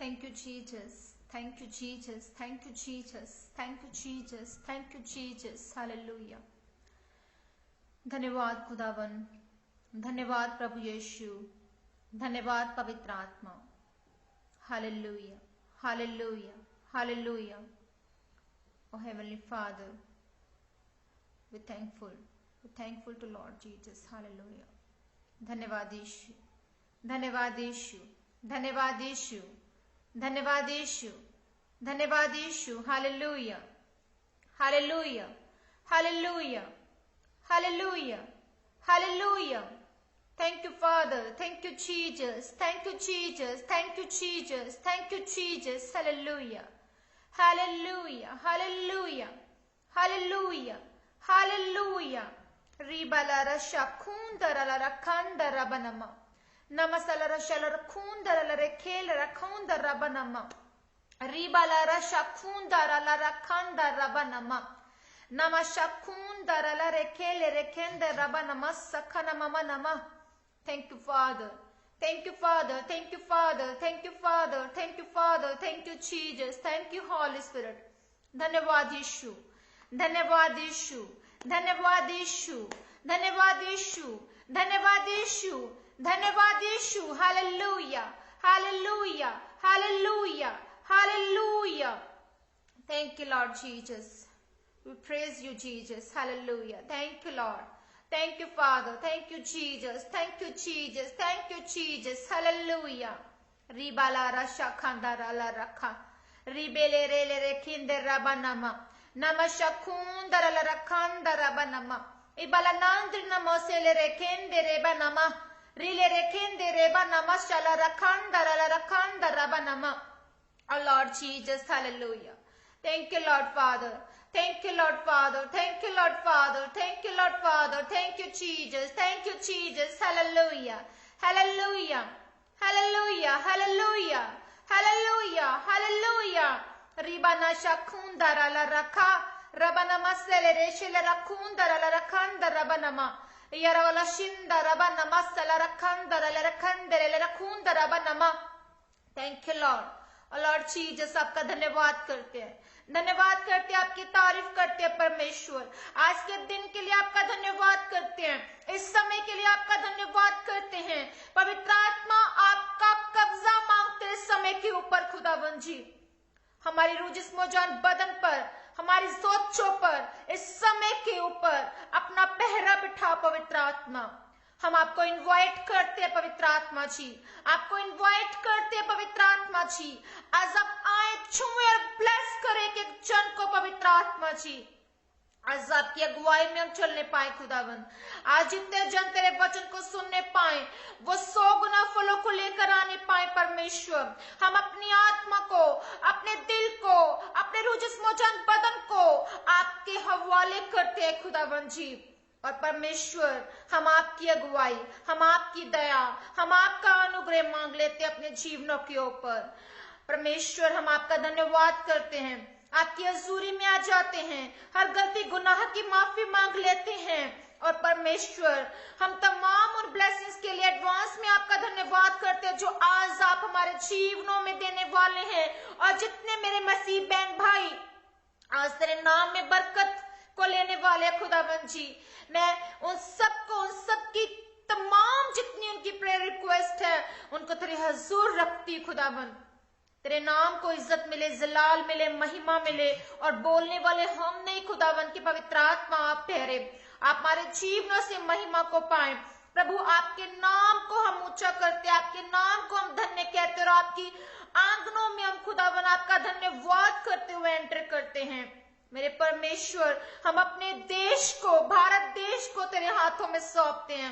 Thank you, Jesus. Thank you, Jesus. Thank you, Jesus. Thank you, Jesus. Thank you, Jesus. Hallelujah. धन्यवाद खुदावन, धन्यवाद प्रभु यीशु, धन्यवाद पवित्र आत्मा. Hallelujah. Hallelujah. Hallelujah. Oh Heavenly Father, we're thankful. We're thankful to Lord Jesus. Hallelujah. धन्यवाद यीशु, धन्यवाद यीशु, धन्यवाद यीशु, धन्यवाद यीशु, धन्यवाद यीशु. Hallelujah. Hallelujah. Hallelujah. Hallelujah. Hallelujah. Thank you, Father. Thank you, Jesus. Thank you, Jesus. Thank you, Jesus. Thank you, Jesus. Hallelujah. Hallelujah. Hallelujah. Hallelujah. Hallelujah. Ribalara shakundara la rakandara banama. Namasalara shalara kundara la rekela rakundara banama. Ribalara shakundara la rakandara banama. Namashakundara la rekele rekende rabanama sakana mama nama. Thank you, Father. Thank you, Father. Thank you, Father. Thank you, Father. Thank you, Father. Thank you, Jesus. Thank you, Holy Spirit. धन्यवाद यीशु, धन्यवाद यीशु, धन्यवाद यीशु, धन्यवाद यीशु, धन्यवाद यीशु, धन्यवाद यीशु. Hallelujah. Hallelujah. Hallelujah. Hallelujah. Thank you, Lord Jesus. We praise you, Jesus. Hallelujah. Thank you, Lord. Thank you, Father. Thank you, Jesus. Thank you, Jesus. Thank you, Jesus. Hallelujah. Ribala rasha khandara la rakha. Ribele rele rekinde rabanama. Namashakundara la rakhanda rabanama. Ibala nandri namosele rekende rebanama. Rile rekende rebanama shala rakhandara la rakhanda rabanama. Our Lord Jesus. Hallelujah. Thank you, Lord Father. Thank you, Lord Father. Thank you, Lord Father. Thank you, Lord Father. Thank you, Jesus. Thank you, Jesus. Hallelujah. Hallelujah. Hallelujah. Hallelujah. Hallelujah. Hallelujah. Ribana shakundara la raka. Rabana masele reshele rakundara la rakanda rabanama. Yaravala shinda rabana masala rakandara la rakandere la rakunda rabanama. Thank you, Lord. और Lord Jesus आपका धन्यवाद करते हैं, धन्यवाद करते हैं, आपकी तारीफ करते हैं परमेश्वर. आज के दिन के लिए आपका धन्यवाद करते हैं, इस समय के लिए आपका धन्यवाद करते हैं. पवित्र आत्मा आपका कब्जा मांगते हैं समय के ऊपर खुदावन जी. हमारी रूह जिस्म जान बदन पर, हमारी सोचों पर, इस समय के ऊपर अपना पहरा बिठा पवित्र आत्मा. हम आपको इनवाइट करते हैं पवित्र आत्मा जी, आपको इनवाइट करते हैं पवित्र आत्मा जी. आज आप आए, छुए और ब्लेस करें एक एक जन को पवित्र आत्मा जी. आज आपकी अगुवाई में हम चलने पाए खुदावन. आज जितने जन तेरे वचन को सुनने पाए, वो 100 गुना फलों को लेकर आने पाए परमेश्वर. हम अपनी आत्मा को, अपने दिल को, अपने रूह जिस्म जान बदन को आपके हवाले करते हैं खुदावन जी. और परमेश्वर हम आपकी अगुवाई, हम आपकी दया, हम आपका अनुग्रह मांग लेते हैं अपने जीवनों के ऊपर. परमेश्वर हम आपका धन्यवाद करते हैं, आपकी हजूरी में आ जाते हैं, हर गलती गुनाह की माफी मांग लेते हैं. और परमेश्वर हम तमाम उन ब्लेसिंग्स के लिए एडवांस में आपका धन्यवाद करते हैं जो आज आप हमारे जीवनों में देने वाले हैं. और जितने मेरे मसीह बहन भाई आज तेरे नाम में बरकत को लेने वाले खुदावन जी, मैं उन सबको, उन सबकी तमाम जितनी उनकी प्रेयर रिक्वेस्ट है उनको तेरे हजूर रखती खुदावन. तेरे नाम को इज्जत मिले, जलाल मिले, महिमा मिले. और बोलने वाले हम नहीं खुदावन की पवित्र आत्मा आप ठहरे. आप हमारे जीवनों से महिमा को पाए प्रभु. आपके नाम को हम ऊंचा करते हैं, आपके नाम को हम धन्य कहते हैं. और आपकी आंगनों में हम खुदावन आपका धन्यवाद करते हुए एंटर करते हैं. मेरे परमेश्वर हम अपने देश को, भारत देश को तेरे हाथों में सौंपते हैं.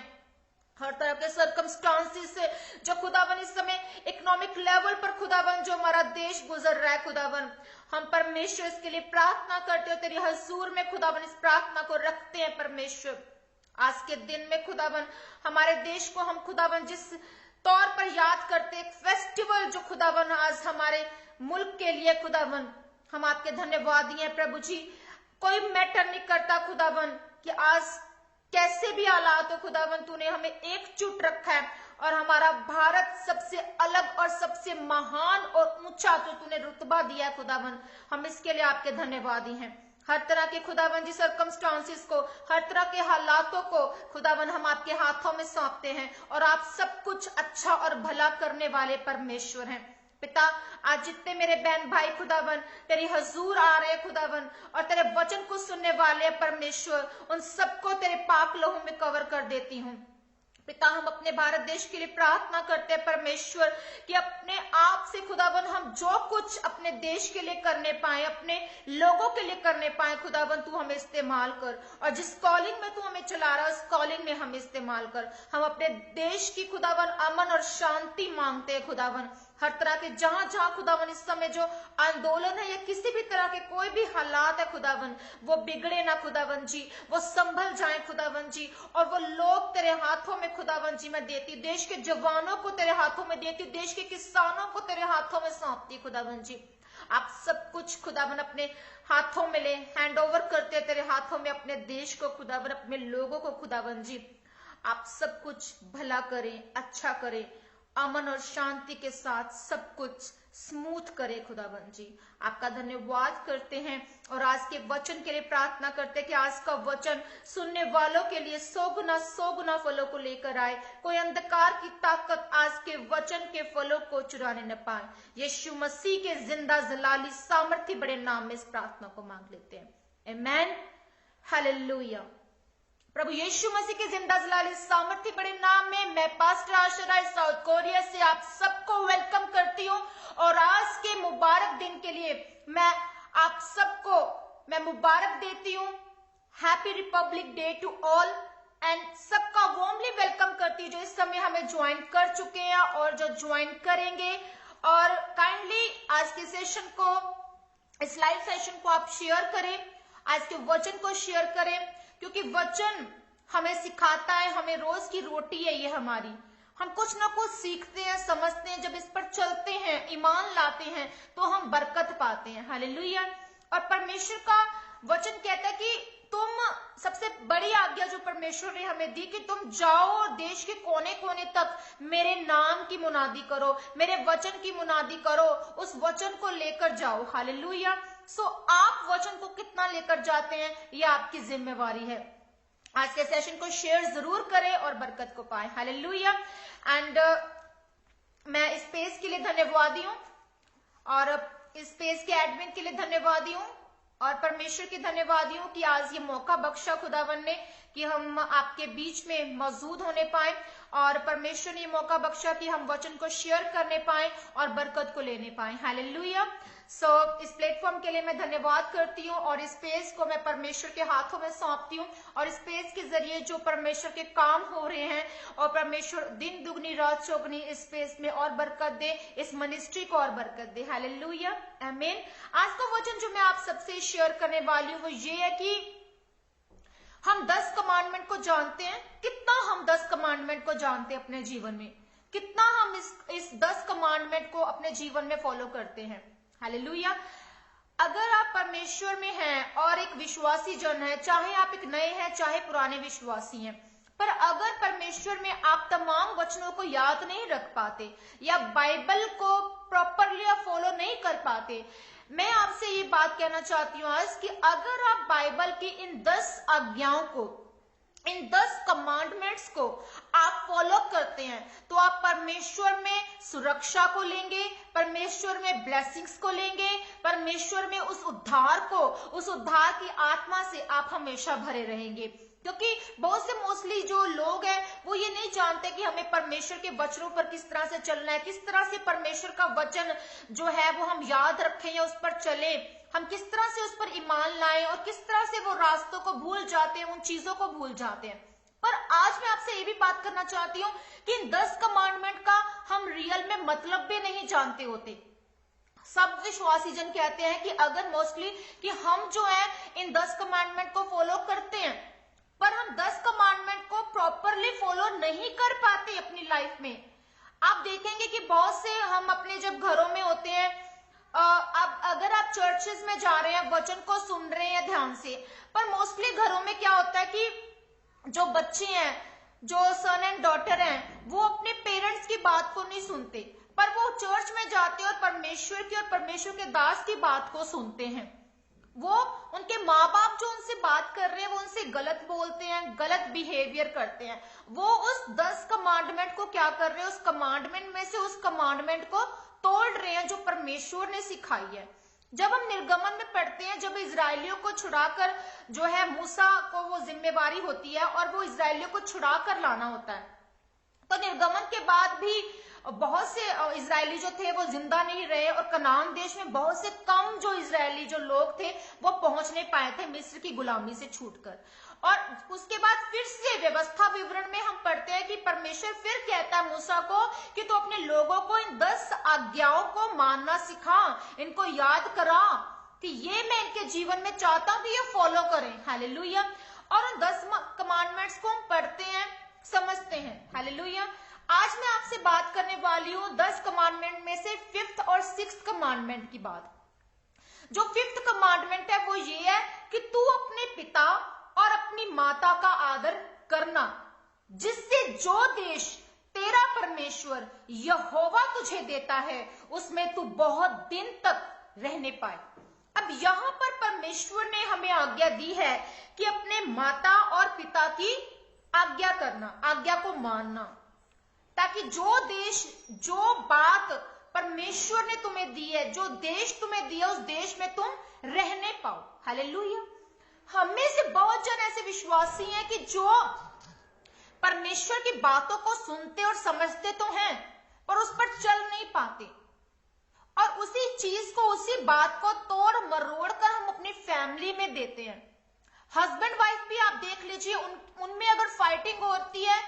हर तरह के सर्कमस्टांसेस से जो खुदावन इस समय इकोनॉमिक लेवल पर खुदावन जो हमारा देश गुजर रहा है खुदावन, हम परमेश्वर इसके लिए प्रार्थना करते हो. तेरी हजूर में खुदावन इस प्रार्थना को रखते हैं परमेश्वर. आज के दिन में खुदावन हमारे देश को हम खुदावन जिस तौर पर याद करते, एक फेस्टिवल जो खुदावन आज हमारे मुल्क के लिए खुदावन, हम आपके धन्यवादी हैं प्रभु जी. कोई मैटर नहीं करता खुदावन कि आज कैसे भी हालात हो खुदावन, तूने हमें एकजुट रखा है. और हमारा भारत सबसे अलग और सबसे सबसे महान और ऊंचा जो तूने रुतबा दिया है खुदावन, हम इसके लिए आपके धन्यवादी हैं। हर तरह के खुदावन जी सर्कमस्टांसिस को, हर तरह के हालातों को खुदावन हम आपके हाथों में सौंपते हैं, और आप सब कुछ अच्छा और भला करने वाले परमेश्वर हैं। पिता, आज जितने मेरे बहन भाई खुदावन तेरी हजूर आ रहे खुदावन और तेरे वचन को सुनने वाले परमेश्वर, उन सबको तेरे पाक लहू में कवर कर देती हूँ। पिता, हम अपने भारत देश के लिए प्रार्थना करते हैं परमेश्वर कि अपने आप से खुदावन हम जो कुछ अपने देश के लिए करने पाए, अपने लोगों के लिए करने पाए खुदावन, तू हमें इस्तेमाल कर, और जिस कॉलिंग में तू हमें चला रहा है उस कॉलिंग में हमें इस्तेमाल कर। हम अपने देश की खुदावन अमन और शांति मांगते हैं खुदावन। हर तरह के जहां जहां खुदावन इस समय जो आंदोलन है या किसी भी तरह के कोई भी हालात है खुदावन, वो बिगड़े ना खुदावन जी, वो संभल जाए खुदावन जी, और वो लोग तेरे हाथों में खुदावन जी मैं देती, देश के जवानों को तेरे हाथों में देती, देश के किसानों को तेरे हाथों में सौंपती खुदावन जी। आप सब कुछ खुदावन अपने हाथों में ले, हैंड ओवर करते तेरे हाथों में अपने देश को खुदावन, अपने लोगों को खुदावन जी। आप सब कुछ भला करें, अच्छा करें, अमन और शांति के साथ सब कुछ स्मूथ करे खुदावन जी। आपका धन्यवाद करते हैं और आज के वचन के लिए प्रार्थना करते हैं कि आज का वचन सुनने वालों के लिए 100 गुना फलों को लेकर आए। कोई अंधकार की ताकत आज के वचन के फलों को चुराने न पाए। यीशु मसीह के जिंदा जलाली सामर्थ्य बड़े नाम में इस प्रार्थना को मांग लेते हैं, आमेन, हालेलुया। प्रभु यीशु मसीह के जिंदा जलाली सामर्थ्य बड़े नाम में मैं पास्टर आशा राय साउथ कोरिया से आप सबको वेलकम करती हूँ, और आज के मुबारक दिन के लिए मैं आप सबको मैं मुबारक देती हूँ। Happy republic day to all, and सबका वार्मली वेलकम करती हूँ जो इस समय हमें ज्वाइन कर चुके हैं और जो ज्वाइन करेंगे। और काइंडली आज के सेशन को, इस लाइव सेशन को आप शेयर करें, आज के वचन को शेयर करें, क्योंकि वचन हमें सिखाता है, हमें रोज की रोटी है ये हमारी। हम कुछ ना कुछ सीखते हैं, समझते हैं, जब इस पर चलते हैं, ईमान लाते हैं, तो हम बरकत पाते हैं, हालेलुया। और परमेश्वर का वचन कहता है कि तुम, सबसे बड़ी आज्ञा जो परमेश्वर ने हमें दी कि तुम जाओ और देश के कोने कोने तक मेरे नाम की मुनादी करो, मेरे वचन की मुनादी करो, उस वचन को लेकर जाओ, हालेलुया। सो आप वचन को कितना लेकर जाते हैं ये आपकी जिम्मेवारी है। आज के सेशन को शेयर जरूर करें और बरकत को पाएं, हालेलुया। एंड मैं इस पेज के लिए धन्यवादी हूँ, और इस पेज के एडमिन के लिए धन्यवादी हूँ, और परमेश्वर की धन्यवादी हूँ कि आज ये मौका बख्शा खुदावन ने कि हम आपके बीच में मौजूद होने पाए, और परमेश्वर ने ये मौका बख्शा कि हम वचन को शेयर करने पाए और बरकत को लेने पाए, हालेलुया। सो इस प्लेटफॉर्म के लिए मैं धन्यवाद करती हूँ, और इस पेज को मैं परमेश्वर के हाथों में सौंपती हूँ, और इस पेज के जरिए जो परमेश्वर के काम हो रहे हैं, और परमेश्वर दिन दुगनी रात चौगनी इस पेज में और बरकत दे, इस मिनिस्ट्री को और बरकत दे, हालेलुया, आमीन। आज का वचन जो मैं आप सबसे शेयर करने वाली हूँ वो ये है कि हम 10 कमांडमेंट को जानते हैं। कितना हम 10 कमांडमेंट को जानते हैं अपने जीवन में, कितना हम इस 10 कमांडमेंट को अपने जीवन में फॉलो करते हैं, हालेलुया। अगर आप परमेश्वर में हैं और एक विश्वासी जन है, चाहे आप एक नए हैं चाहे पुराने विश्वासी हैं, पर अगर परमेश्वर में आप तमाम वचनों को याद नहीं रख पाते या बाइबल को प्रॉपरली आप फॉलो नहीं कर पाते, मैं आपसे ये बात कहना चाहती हूँ आज कि अगर आप बाइबल की इन 10 आज्ञाओं को, इन 10 कमांडमेंट्स को आप फॉलो करते हैं तो आप परमेश्वर में सुरक्षा को लेंगे, परमेश्वर में ब्लेसिंग्स को लेंगे, परमेश्वर में उस उद्धार को, उस उद्धार की आत्मा से आप हमेशा भरे रहेंगे। क्योंकि बहुत से मोस्टली जो लोग हैं वो ये नहीं जानते कि हमें परमेश्वर के वचनों पर किस तरह से चलना है, किस तरह से परमेश्वर का वचन जो है वो हम याद रखें या उस पर चले, हम किस तरह से उस पर ईमान लाएं, और किस तरह से वो रास्तों को भूल जाते हैं, उन चीजों को भूल जाते हैं। पर आज मैं आपसे ये भी बात करना चाहती हूँ कि इन 10 कमांडमेंट का हम रियल में मतलब भी नहीं जानते होते। सब विश्वासी जन कहते हैं कि अगर मोस्टली कि हम जो है इन 10 कमांडमेंट को फॉलो करते हैं, पर हम 10 कमांडमेंट को प्रॉपरली फॉलो नहीं कर पाते अपनी लाइफ में। आप देखेंगे कि बहुत से हम अपने जब घरों में होते हैं, अब अगर आप चर्चेस में जा रहे हैं, वचन को सुन रहे हैं ध्यान से, पर मोस्टली घरों में क्या होता है कि जो बच्चे हैं, जो सन एंड डॉटर हैं, वो अपने पेरेंट्स की बात को नहीं सुनते, पर वो चर्च में जाते हैं और परमेश्वर के दास की बात को सुनते हैं। वो उनके माँ बाप जो उनसे बात कर रहे हैं वो उनसे गलत बोलते हैं, गलत बिहेवियर करते हैं। वो उस 10 कमांडमेंट को क्या कर रहे हैं, उस कमांडमेंट में से उस कमांडमेंट को तोड़ रहे हैं जो परमेश्वर ने सिखाई है। जब हम निर्गमन में पढ़ते हैं, जब इजरायलियों को छुड़ाकर जो है मूसा को वो जिम्मेवारी होती है और वो इजरायलियों को छुड़ा कर लाना होता है, तो निर्गमन के बाद भी बहुत से इजरायली जो थे वो जिंदा नहीं रहे और कनान देश में बहुत से कम जो इजरायली जो लोग थे वो पहुंच नहीं पाए थे मिस्र की गुलामी से छूटकर। और उसके बाद फिर से व्यवस्था विवरण में हम पढ़ते हैं कि परमेश्वर फिर कहता है मूसा को कि तू अपने लोगों को इन 10 आज्ञाओं को मानना सिखा, इनको याद करा कि ये मैं इनके जीवन में चाहता हूं कि ये फॉलो करें। हालेलुया। और उन 10 कमांडमेंट्स को हम पढ़ते हैं, समझते हैं। हालेलुया। आज मैं आपसे बात करने वाली हूं 10 कमांडमेंट में से 5th और 6th कमांडमेंट की बात। जो 5th कमांडमेंट है वो ये है कि तू अपने पिता और अपनी माता का आदर करना, जिससे जो देश तेरा परमेश्वर यहोवा तुझे देता है उसमें तू बहुत दिन तक रहने पाए। अब यहाँ पर परमेश्वर ने हमें आज्ञा दी है कि अपने माता और पिता की आज्ञा करना, आज्ञा को मानना, ताकि जो देश, जो बात परमेश्वर ने तुम्हें दी है, जो देश तुम्हें दिया, उस देश में तुम रहने पाओ। हालेलुया। हमें से बहुत जन ऐसे विश्वासी हैं कि जो परमेश्वर की बातों को सुनते और समझते तो हैं पर उस पर चल नहीं पाते, और उसी चीज को, उसी बात को तोड़ मरोड़ कर हम अपनी फैमिली में देते हैं। हस्बैंड वाइफ भी आप देख लीजिए, उनमें अगर फाइटिंग होती है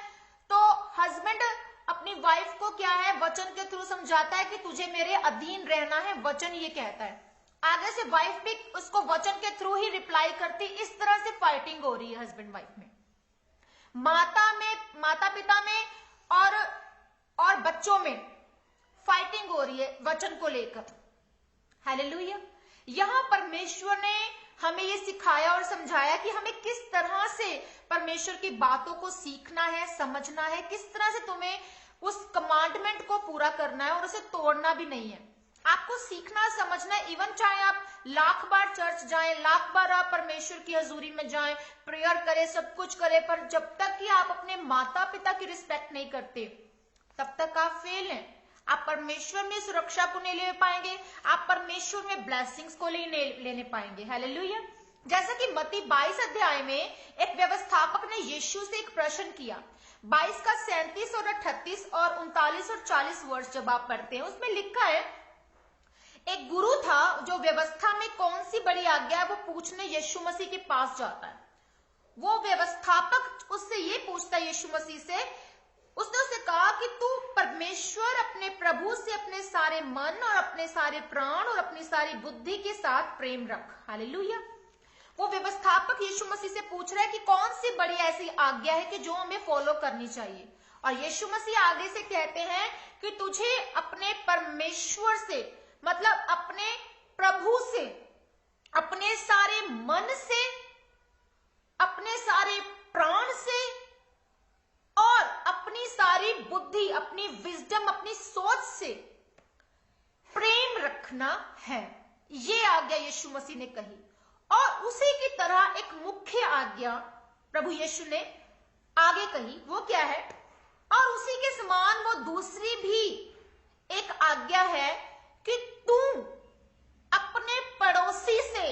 तो हस्बैंड अपनी वाइफ को क्या है, वचन के थ्रू समझाता है कि तुझे मेरे अधीन रहना है, वचन ये कहता है। आगे से वाइफ भी उसको वचन के थ्रू ही रिप्लाई करती। इस तरह से फाइटिंग हो रही है हस्बैंड वाइफ में, माता पिता में और बच्चों में फाइटिंग हो रही है वचन को लेकर। हालेलुया। यहां परमेश्वर ने हमें ये सिखाया और समझाया कि हमें किस तरह से परमेश्वर की बातों को सीखना है, समझना है, किस तरह से तुम्हें उस कमांडमेंट को पूरा करना है और उसे तोड़ना भी नहीं है। आपको सीखना, समझना है। इवन चाहे आप लाख बार चर्च जाएं, लाख बार आप परमेश्वर की हजूरी में जाएं, प्रेयर करें, सब कुछ करें, पर जब तक कि आप अपने माता पिता की रिस्पेक्ट नहीं करते तब तक आप फेल हैं। आप परमेश्वर में सुरक्षा को नहीं ले पाएंगे, आप परमेश्वर में ब्लेसिंग्स को नहीं लेने पाएंगे। हालेलुया। जैसा कि मत्ती 22 अध्याय में एक व्यवस्थापक ने यीशु से एक प्रश्न किया। 22 का 37 और 38 और 39 और 40 वर्ष जब आप पढ़ते हैं, उसमें लिखा है, एक गुरु था जो व्यवस्था में कौन सी बड़ी आज्ञा है वो पूछने यीशु मसीह के पास जाता है। वो व्यवस्थापक उससे ये पूछता है यीशु मसीह से, उसने उससे कहा कि तू परमेश्वर अपने प्रभु से अपने सारे मन और अपने सारे प्राण और अपनी सारी बुद्धि के साथ प्रेम रख। हालेलुया। वो व्यवस्थापक यीशु मसीह से पूछ रहा है कि कौन सी बड़ी ऐसी आज्ञा है कि जो हमें फॉलो करनी चाहिए। और यीशु मसीह आगे से कहते हैं कि तुझे अपने परमेश्वर से, मतलब अपने प्रभु से, अपने सारे मन से, अपने सारे प्राण से और अपनी सारी बुद्धि, अपनी विजडम, अपनी सोच से प्रेम रखना है। ये आज्ञा यीशु मसीह ने कही। और उसी की तरह एक मुख्य आज्ञा प्रभु यीशु ने आगे कही, वो क्या है? और उसी के समान वो दूसरी भी एक आज्ञा है कि तू अपने पड़ोसी से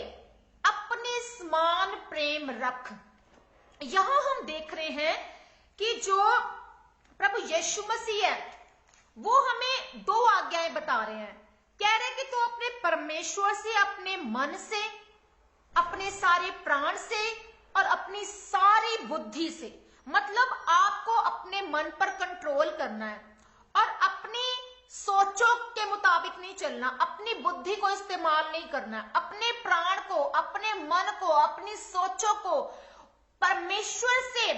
अपने समान प्रेम रख। यहां हम देख रहे हैं कि जो प्रभु यीशु मसीह है वो हमें 2 आज्ञाएं बता रहे हैं। कह रहे हैं कि तू अपने परमेश्वर से, अपने मन से, अपने सारे प्राण से और अपनी सारी बुद्धि से, मतलब आपको अपने मन पर कंट्रोल करना है और अपनी सोचों के मुताबिक नहीं चलना, अपनी बुद्धि को इस्तेमाल नहीं करना, अपने प्राण को, अपने मन को, अपनी सोचों को परमेश्वर से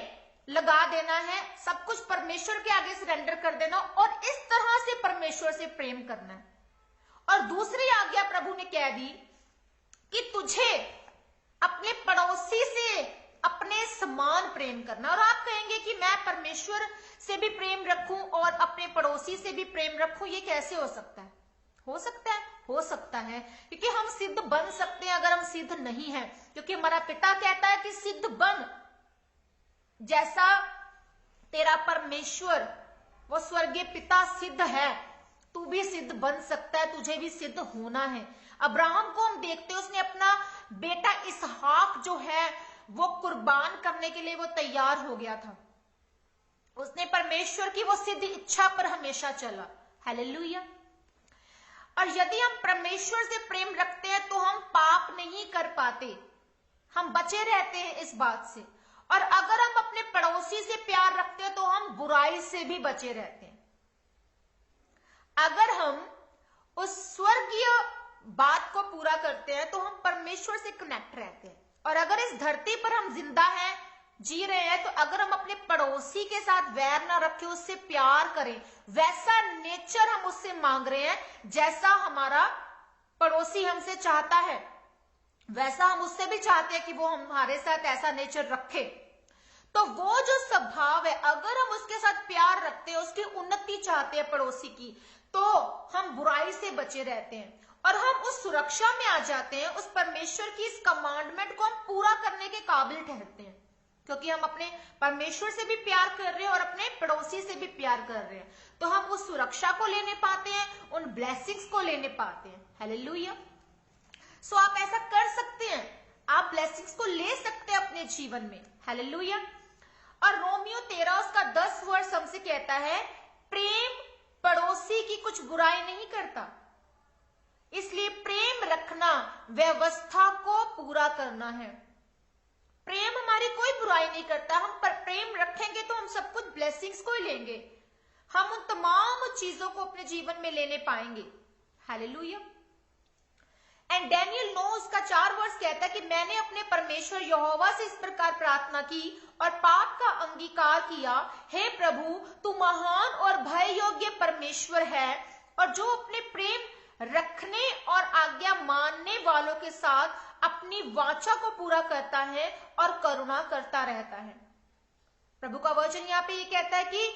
लगा देना है, सब कुछ परमेश्वर के आगे सरेंडर कर देना और इस तरह से परमेश्वर से प्रेम करना है। और दूसरी आज्ञा प्रभु ने कह दी कि तुझे अपने पड़ोसी से अपने समान प्रेम करना। और आप कहेंगे कि मैं परमेश्वर से भी प्रेम रखूं और अपने पड़ोसी से भी प्रेम रखूं, ये कैसे हो सकता है? हो सकता है, हो सकता है, क्योंकि हम सिद्ध बन सकते हैं अगर हम सिद्ध नहीं हैं, क्योंकि हमारा पिता कहता है कि सिद्ध बन जैसा तेरा परमेश्वर वो स्वर्गीय पिता सिद्ध है, तू भी सिद्ध बन सकता है, तुझे भी सिद्ध होना है। अब्राहम को हम देखते हैं, उसने अपना बेटा इसहाक जो है वो कुर्बान करने के लिए वो तैयार हो गया था। उसने परमेश्वर की वो सिद्ध इच्छा पर हमेशा चला। हालेलुया। और यदि हम परमेश्वर से प्रेम रखते हैं तो हम पाप नहीं कर पाते, हम बचे रहते हैं इस बात से। और अगर हम अपने पड़ोसी से प्यार रखते हैं तो हम बुराई से भी बचे रहते हैं। अगर हम उस स्वर्गीय बात को पूरा करते हैं तो हम परमेश्वर से कनेक्ट रहते हैं। और अगर इस धरती पर हम जिंदा हैं, जी रहे हैं, तो अगर हम अपने पड़ोसी के साथ वैर ना रखें, उससे प्यार करें, वैसा नेचर हम उससे मांग रहे हैं जैसा हमारा पड़ोसी हमसे चाहता है, वैसा हम उससे भी चाहते हैं कि वो हमारे साथ ऐसा नेचर रखे। तो वो जो स्वभाव है, अगर हम उसके साथ प्यार रखते हैं, उसकी उन्नति चाहते हैं पड़ोसी की, तो हम बुराई से बचे रहते हैं और हम उस सुरक्षा में आ जाते हैं। उस परमेश्वर की इस कमांडमेंट को हम पूरा करने के काबिल ठहरते हैं, क्योंकि हम अपने परमेश्वर से भी प्यार कर रहे हैं और अपने पड़ोसी से भी प्यार कर रहे हैं। तो हम उस सुरक्षा को लेने पाते हैं, उन ब्लेसिंग्स को लेने पाते हैं। हालेलुया। सो आप ऐसा कर सकते हैं, आप ब्लेसिंग्स को ले सकते हैं अपने जीवन में। हालेलुया। और रोमियो 13 उसका 10 वर्ष हमसे कहता है, प्रेम पड़ोसी की कुछ बुराई नहीं करता, इसलिए प्रेम रखना व्यवस्था को पूरा करना है। प्रेम हमारी कोई बुराई नहीं करता। हम पर प्रेम रखेंगे तो हम सब कुछ ब्लेसिंग्स को ही लेंगे, हम उन तमाम चीजों को अपने जीवन में लेने पाएंगे। हालेलुया। एंड डैनियल 9 उसका 4 वर्ष कहता है कि मैंने अपने परमेश्वर यहोवा से इस प्रकार प्रार्थना की और पाप का अंगीकार किया, हे प्रभु तू महान और भय योग्य परमेश्वर है और जो अपने प्रेम रखने और आज्ञा मानने वालों के साथ अपनी वाचा को पूरा करता है और करुणा करता रहता है। प्रभु का वचन यहाँ पे ये कहता है कि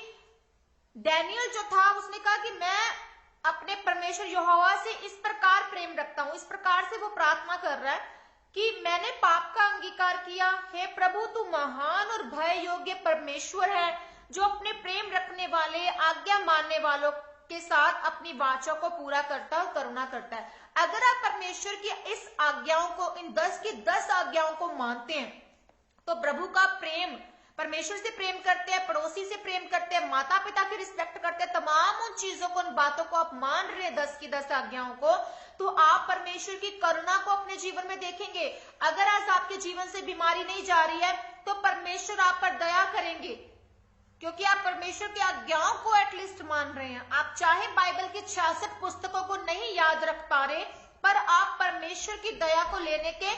डैनियल जो था उसने कहा कि मैं अपने परमेश्वर यहोवा से इस प्रकार प्रेम रखता हूं। इस प्रकार से वो प्रार्थना कर रहा है कि मैंने पाप का अंगीकार किया, हे प्रभु तू महान और भय योग्य परमेश्वर है जो अपने प्रेम रखने वाले आज्ञा मानने वालों के साथ अपनी वाचा को पूरा करता और करुणा करता है। अगर आप परमेश्वर की इस आज्ञाओं को, इन 10 की 10 आज्ञाओं को मानते हैं तो प्रभु का प्रेम, परमेश्वर से प्रेम करते हैं, पड़ोसी से प्रेम करते हैं, माता पिता की रिस्पेक्ट करते हैं, तमाम उन चीजों को, उन बातों को आप मान रहे हैं 10 की 10 आज्ञाओं को, तो आप परमेश्वर की करुणा को अपने जीवन में देखेंगे। अगर आज आपके जीवन से बीमारी नहीं जा रही है तो परमेश्वर आप पर दया करेंगे, क्योंकि आप परमेश्वर की आज्ञाओं को एटलीस्ट मान रहे हैं। आप चाहे बाइबल की 66 पुस्तकों को नहीं याद रख पा रहे, पर आप परमेश्वर की दया को लेने के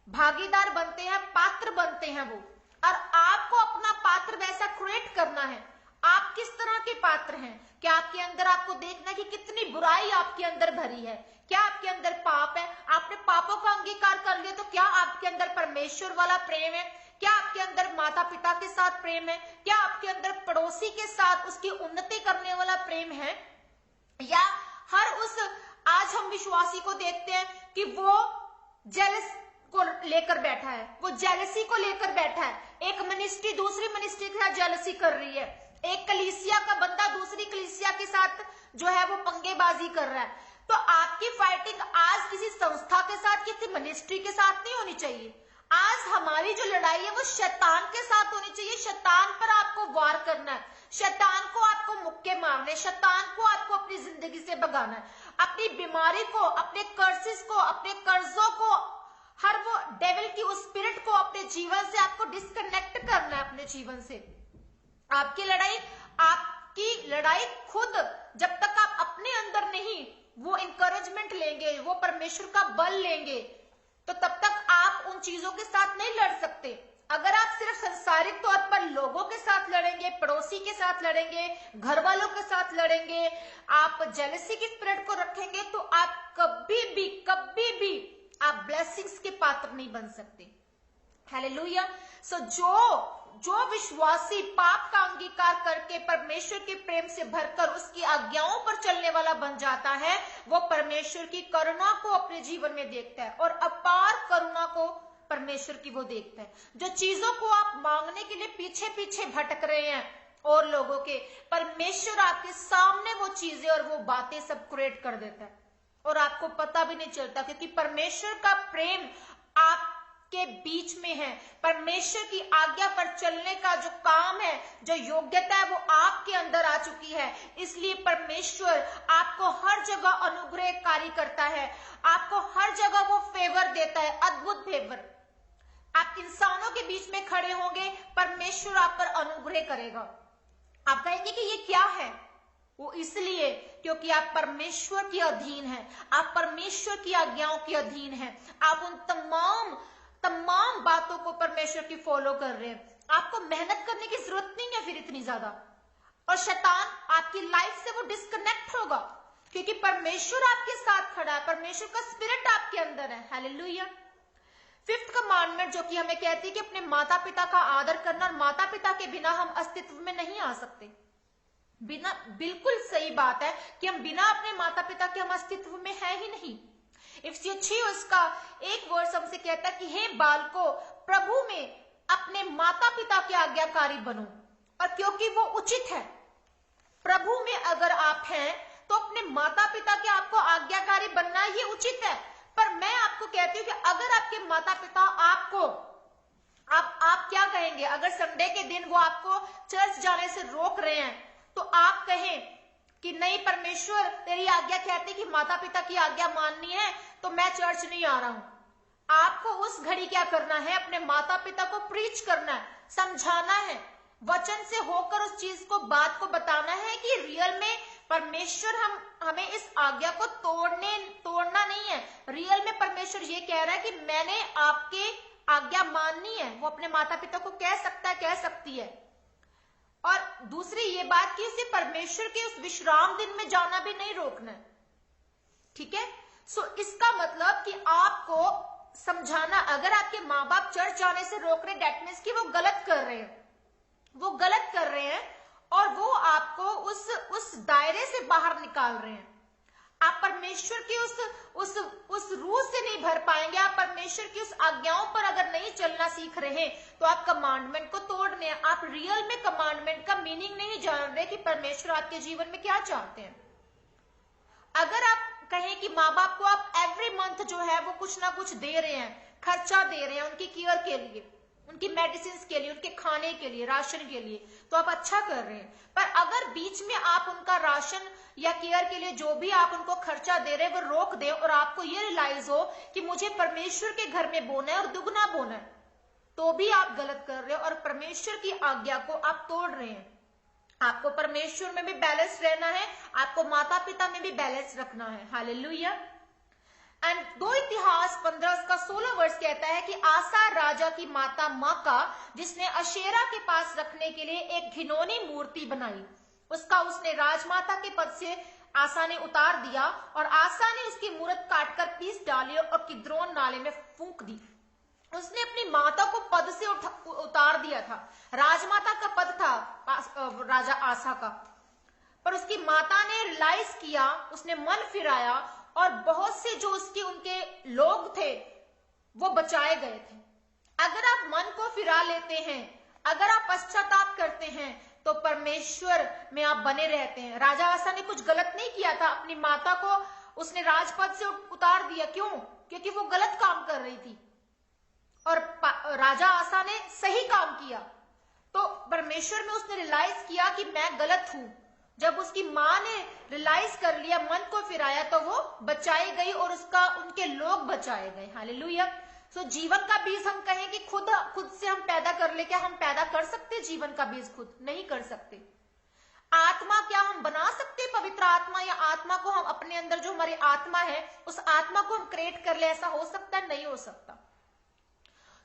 भागीदार बनते हैं, पात्र बनते हैं वो। और आपको अपना पात्र वैसा क्रिएट करना है। आप किस तरह के पात्र हैं? क्या आपके अंदर, आपको देखना कि कितनी बुराई आपके अंदर भरी है, क्या आपके अंदर पाप है? आपने पापों का अंगीकार कर लिया तो क्या आपके अंदर परमेश्वर वाला प्रेम है? क्या आपके अंदर माता पिता के साथ प्रेम है? क्या आपके अंदर पड़ोसी के साथ उसकी उन्नति करने वाला प्रेम है? या हर उस, आज हम विश्वासी को देखते हैं कि वो जेलस को लेकर बैठा है, वो जेलसी को लेकर बैठा है। एक मिनिस्ट्री दूसरी मिनिस्ट्री के साथ जेलसी कर रही है, एक कलीसिया का बंदा दूसरी कलीसिया के साथ जो है वो पंगेबाजी कर रहा है। तो आपकी फाइटिंग आज किसी संस्था के साथ, किसी मिनिस्ट्री के साथ नहीं होनी चाहिए। आज हमारी जो लड़ाई है वो शैतान के साथ होनी चाहिए। शैतान पर आपको वार करना है, शैतान को आपको मुक्के मारने, शैतान को आपको अपनी जिंदगी से भगाना है, अपनी बीमारी को, अपने कर्सेस को, अपने कर्जों को, हर वो डेविल की उस स्पिरिट को अपने जीवन से आपको डिस्कनेक्ट करना है अपने जीवन से। आपकी लड़ाई खुद, जब तक आप अपने अंदर नहीं वो इंकरेजमेंट लेंगे, वो परमेश्वर का बल लेंगे, तो तब तक आप उन चीजों के साथ नहीं लड़ सकते। अगर आप सिर्फ संसारिक तौर पर लोगों के साथ लड़ेंगे, पड़ोसी के साथ लड़ेंगे, घर वालों के साथ लड़ेंगे, आप जेलसी की स्पिरिट को रखेंगे, तो आप कभी भी आप ब्लेसिंग्स के पात्र नहीं बन सकते। हालेलुया। सो जो जो विश्वासी पाप का अंगीकार करके परमेश्वर के प्रेम से भरकर उसकी आज्ञाओं पर चलने वाला बन जाता है, वो परमेश्वर की करुणा को अपने जीवन में देखता है और अपार करुणा को परमेश्वर की वो देखता है। जो चीजों को आप मांगने के लिए पीछे पीछे भटक रहे हैं और लोगों के, परमेश्वर आपके सामने वो चीजें और वो बातें सब क्रिएट कर देता है और आपको पता भी नहीं चलता, क्योंकि परमेश्वर का प्रेम आपके बीच में है। परमेश्वर की आज्ञा पर चलने का जो काम है, जो योग्यता है, वो आपके अंदर आ चुकी है। इसलिए परमेश्वर आपको हर जगह अनुग्रहकारी करता है, आपको हर जगह वो फेवर देता है, अद्भुत फेवर। आप इंसानों के बीच में खड़े होंगे, परमेश्वर आप पर अनुग्रह करेगा। आप कहेंगे कि ये क्या है? वो इसलिए क्योंकि आप परमेश्वर के अधीन हैं, आप परमेश्वर की आज्ञाओं के अधीन हैं, आप उन तमाम बातों को परमेश्वर की फॉलो कर रहे हैं। आपको मेहनत करने की जरूरत नहीं है फिर इतनी ज्यादा, और शैतान आपकी लाइफ से वो डिस्कनेक्ट होगा क्योंकि परमेश्वर आपके साथ खड़ा है, परमेश्वर का स्पिरिट आपके अंदर है। हालेलुया। फिफ्थ कमांडमेंट जो कि हमें कहती है कि अपने माता पिता का आदर करना, और माता पिता के बिना हम अस्तित्व में नहीं आ सकते। बिना, बिल्कुल सही बात है कि हम बिना अपने माता पिता के हम अस्तित्व में है ही नहीं। इफ्सियों 6 उसका एक वर्ष हमसे कहता है कि हे बालको, प्रभु में अपने माता पिता के आज्ञाकारी बनो, और क्योंकि वो उचित है। प्रभु में अगर आप हैं तो अपने माता पिता के आपको आज्ञाकारी बनना ही उचित है। पर मैं आपको कहती हूँ कि अगर आपके माता पिता आपको आप क्या कहेंगे? अगर संडे के दिन वो आपको चर्च जाने से रोक रहे हैं तो आप कहें कि नहीं, परमेश्वर तेरी आज्ञा कहती कि माता पिता की आज्ञा माननी है तो मैं चर्च नहीं आ रहा हूं। आपको उस घड़ी क्या करना है? अपने माता पिता को प्रीच करना है, समझाना है, वचन से होकर उस चीज को, बात को बताना है कि रियल में परमेश्वर हमें इस आज्ञा को तोड़ना नहीं है। रियल में परमेश्वर ये कह रहा है कि मैंने आपके आज्ञा माननी है। वो अपने माता पिता को कह सकता है, कह सकती है। और दूसरी ये बात कि उसे परमेश्वर के उस विश्राम दिन में जाना भी नहीं रोकना है। ठीक है। सो इसका मतलब कि आपको समझाना, अगर आपके माँ बाप चर्च जाने से रोक रहे, डेट मीन्स कि वो गलत कर रहे हैं, वो गलत कर रहे हैं और वो आपको उस दायरे से बाहर निकाल रहे हैं। आप परमेश्वर की उस रूह से नहीं भर पाएंगे। आप परमेश्वर की उस आज्ञाओं पर अगर नहीं चलना सीख रहे हैं तो आप कमांडमेंट को तोड़ रहे हैं। आप रियल में कमांडमेंट का मीनिंग नहीं जान रहे कि परमेश्वर आपके जीवन में क्या चाहते हैं। अगर आप कहें कि माँ बाप को आप एवरी मंथ जो है वो कुछ ना कुछ दे रहे हैं, खर्चा दे रहे हैं उनकी केयर के लिए, उनकी मेडिसिन के लिए, उनके खाने के लिए, राशन के लिए, तो आप अच्छा कर रहे हैं। पर अगर बीच में आप उनका राशन या केयर के लिए जो भी आप उनको खर्चा दे रहे हैं वो रोक दे और आपको ये रियलाइज हो कि मुझे परमेश्वर के घर में बोना है और दुगना बोना है, तो भी आप गलत कर रहे हो और परमेश्वर की आज्ञा को आप तोड़ रहे हैं। आपको परमेश्वर में भी बैलेंस रहना है, आपको माता पिता में भी बैलेंस रखना है। हालेलुया। एंड 2 इतिहास 15 का 16 वर्ष कहता है कि आसा राजा की माता माका, जिसने अशेरा के पास रखने के लिए एक घिनौनी मूर्ति बनाई, उसने राजमाता के पद से आसा ने उतार दिया और आसा ने उसकी मूर्त काटकर पीस डाली और किद्रोन नाले में फूंक दी। उसने अपनी माता को पद से उतार दिया था। राजमाता का पद था राजा आसा का, पर उसकी माता ने रियलाइज किया, उसने मन फिराया और बहुत से जो उनके लोग थे वो बचाए गए थे। अगर आप मन को फिरा लेते हैं, अगर आप पश्चाताप करते हैं तो परमेश्वर में आप बने रहते हैं। राजा आसा ने कुछ गलत नहीं किया था, अपनी माता को उसने राजपद से उतार दिया। क्यों? क्योंकि वो गलत काम कर रही थी और राजा आसा ने सही काम किया। तो परमेश्वर में उसने रियलाइज किया कि मैं गलत हूं। जब उसकी मां ने रियलाइज कर लिया, मन को फिराया, तो वो बचाई गई और उनके लोग बचाए गए। हालेलुया। सो जीवन का बीज हम कहें कि खुद से हम पैदा कर ले, क्या हम पैदा कर सकते? जीवन का बीज खुद नहीं कर सकते। आत्मा क्या हम बना सकते? पवित्र आत्मा या आत्मा को हम अपने अंदर, जो हमारी आत्मा है उस आत्मा को हम क्रिएट कर ले, ऐसा हो सकता है? नहीं हो सकता।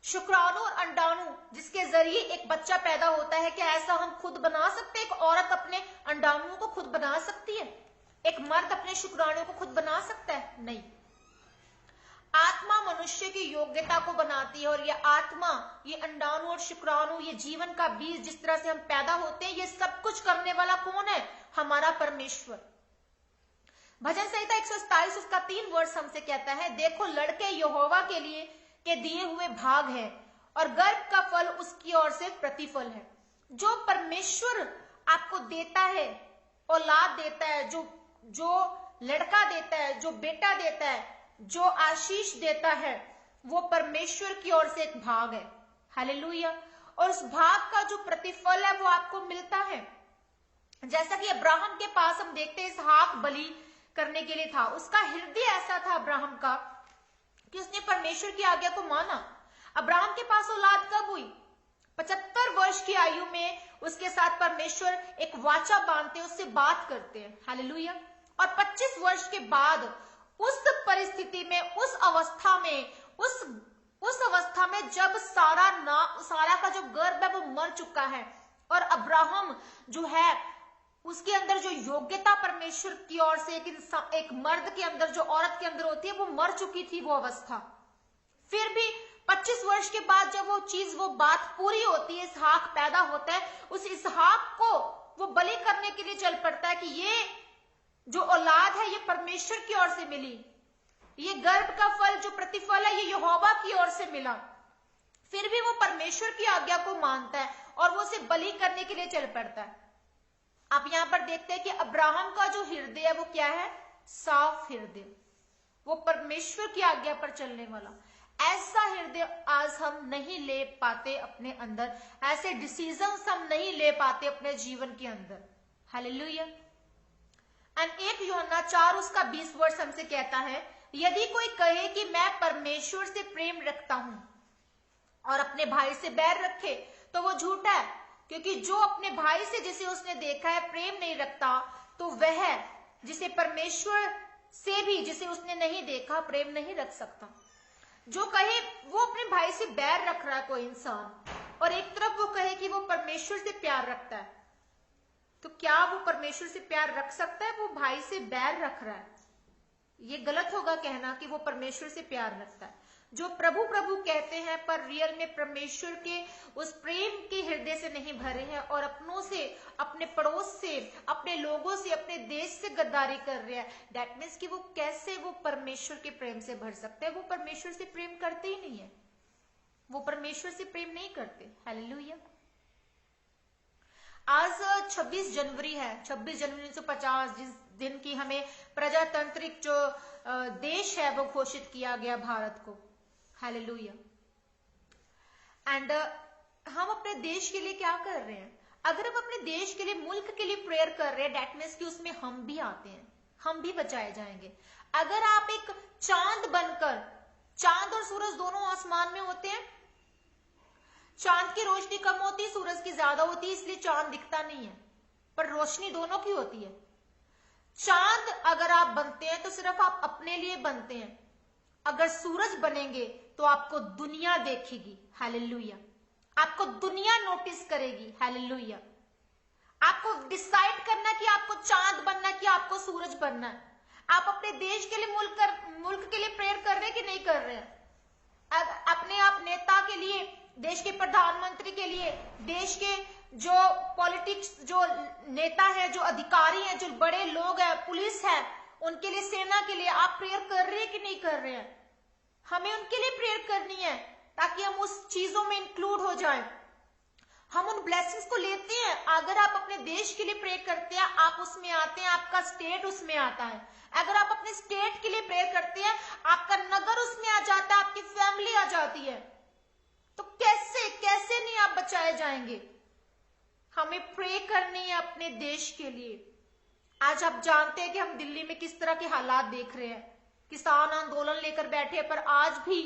शुक्राणु और अंडाणु जिसके जरिए एक बच्चा पैदा होता है, क्या ऐसा हम खुद बना सकते हैं? एक औरत अपने अंडाणुओं को खुद बना सकती है? एक मर्द अपने शुक्राणु को खुद बना सकता है? नहीं। आत्मा मनुष्य की योग्यता को बनाती है, और ये आत्मा, ये अंडाणु और शुक्राणु, ये जीवन का बीज, जिस तरह से हम पैदा होते हैं, ये सब कुछ करने वाला कौन है? हमारा परमेश्वर। भजन संहिता 127 उसका 3 वर्ष हमसे कहता है, देखो लड़के यहोवा के लिए के दिए हुए भाग है, और गर्भ का फल उसकी ओर से प्रतिफल है। जो परमेश्वर आपको देता है, औलाद देता है, जो लड़का देता है, जो बेटा देता है, जो आशीष देता है, वो परमेश्वर की ओर से एक भाग है। हालेलुया। और उस भाग का जो प्रतिफल है वो आपको मिलता है। जैसा कि अब्राहम के पास हम देखते हैं इसहाक बलि करने के लिए था, उसका हृदय ऐसा था अब्राहम का कि उसने परमेश्वर की आज्ञा को माना। अब्राहम के पास औलाद कब हुई? 75 वर्ष की आयु में उसके साथ परमेश्वर एक वाचा बांधते, उससे बात करते हैं। हालेलुया। और 25 वर्ष के बाद उस परिस्थिति में, उस अवस्था में जब सारा का जो गर्भ है वो मर चुका है, और अब्राहम जो है उसके अंदर जो योग्यता परमेश्वर की ओर से एक मर्द के अंदर, जो औरत के अंदर होती है, वो मर चुकी थी वो अवस्था। फिर भी 25 वर्ष के बाद जब वो बात पूरी होती है, इसहाक पैदा होता है, उस इसहाक को वो बलि करने के लिए चल पड़ता है कि ये जो औलाद है ये परमेश्वर की ओर से मिली, ये गर्भ का फल जो प्रतिफल है ये यहोवा की ओर से मिला। फिर भी वो परमेश्वर की आज्ञा को मानता है और वो उसे बलि करने के लिए चल पड़ता है। आप यहां पर देखते हैं कि अब्राहम का जो हृदय है वो क्या है? साफ हृदय, वो परमेश्वर की आज्ञा पर चलने वाला। ऐसा हृदय आज हम नहीं ले पाते अपने अंदर, ऐसे डिसीजंस हम नहीं ले पाते अपने जीवन के अंदर। हालेलुया। एंड 1 यूहन्ना 4 उसका 20 वर्ष हमसे कहता है, यदि कोई कहे कि मैं परमेश्वर से प्रेम रखता हूं और अपने भाई से बैर रखे तो वो झूठा है, क्योंकि जो अपने भाई से जिसे उसने देखा है प्रेम नहीं रखता, तो वह जिसे परमेश्वर से भी जिसे उसने नहीं देखा प्रेम नहीं रख सकता। जो कहे वो अपने भाई से बैर रख रहा है कोई इंसान, और एक तरफ वो कहे कि वो परमेश्वर से प्यार रखता है, तो क्या वो परमेश्वर से प्यार रख सकता है? वो भाई से बैर रख रहा है। ये गलत होगा कहना कि वो परमेश्वर से प्यार रखता है। जो प्रभु प्रभु कहते हैं पर रियल में परमेश्वर के उस प्रेम के हृदय से नहीं भरे हैं, और अपनों से, अपने पड़ोस से, अपने लोगों से, अपने देश से गद्दारी कर रहे हैं, दैट मीन्स कि वो कैसे वो परमेश्वर के प्रेम से भर सकते हैं? वो परमेश्वर से प्रेम करते ही नहीं है, वो परमेश्वर से प्रेम नहीं करते। हालेलुया। आज 26 जनवरी है, 26 जनवरी 1950, जिस दिन की हमें प्रजातांत्रिक जो देश है वो घोषित किया गया भारत को। हालेलुया। एंड हम अपने देश के लिए क्या कर रहे हैं? अगर हम अपने देश के लिए, मुल्क के लिए प्रेयर कर रहे हैं, दैट मीन्स कि उसमें हम भी आते हैं, हम भी बचाए जाएंगे। अगर आप एक चांद बनकर, चांद और सूरज दोनों आसमान में होते हैं, चांद की रोशनी कम होती है, सूरज की ज्यादा होती है, इसलिए चांद दिखता नहीं है, पर रोशनी दोनों की होती है। चांद अगर आप बनते हैं तो सिर्फ आप अपने लिए बनते हैं, अगर सूरज बनेंगे तो आपको दुनिया देखेगी। हालेलुया। आपको दुनिया नोटिस करेगी। हालेलुया। आपको डिसाइड करना कि आपको चांद बनना कि आपको सूरज बनना है। आप अपने देश के लिए, मुल्क के लिए प्रेयर कर रहे हैं कि नहीं कर रहे हैं? अपने आप नेता के लिए, देश के प्रधानमंत्री के लिए, देश के जो पॉलिटिक्स, जो नेता है, जो अधिकारी हैं, जो बड़े लोग हैं, पुलिस है, उनके लिए, सेना के लिए आप प्रेयर कर रहे हैं कि नहीं कर रहे हैं? हमें उनके लिए प्रेयर करनी है ताकि हम उस चीजों में इंक्लूड हो जाएं, हम उन ब्लेसिंग्स को लेते हैं। अगर आप अपने देश के लिए प्रेयर करते हैं, आप उसमें आते हैं, आपका स्टेट उसमें आता है। अगर आप अपने स्टेट के लिए प्रेयर करते हैं, आपका नगर उसमें आ जाता है, आपकी फैमिली आ जाती है। तो कैसे नहीं आप बचाए जाएंगे? हमें प्रे करनी है अपने देश के लिए। आज आप जानते हैं कि हम दिल्ली में किस तरह के हालात देख रहे हैं, किसान आंदोलन लेकर बैठे हैं, पर आज भी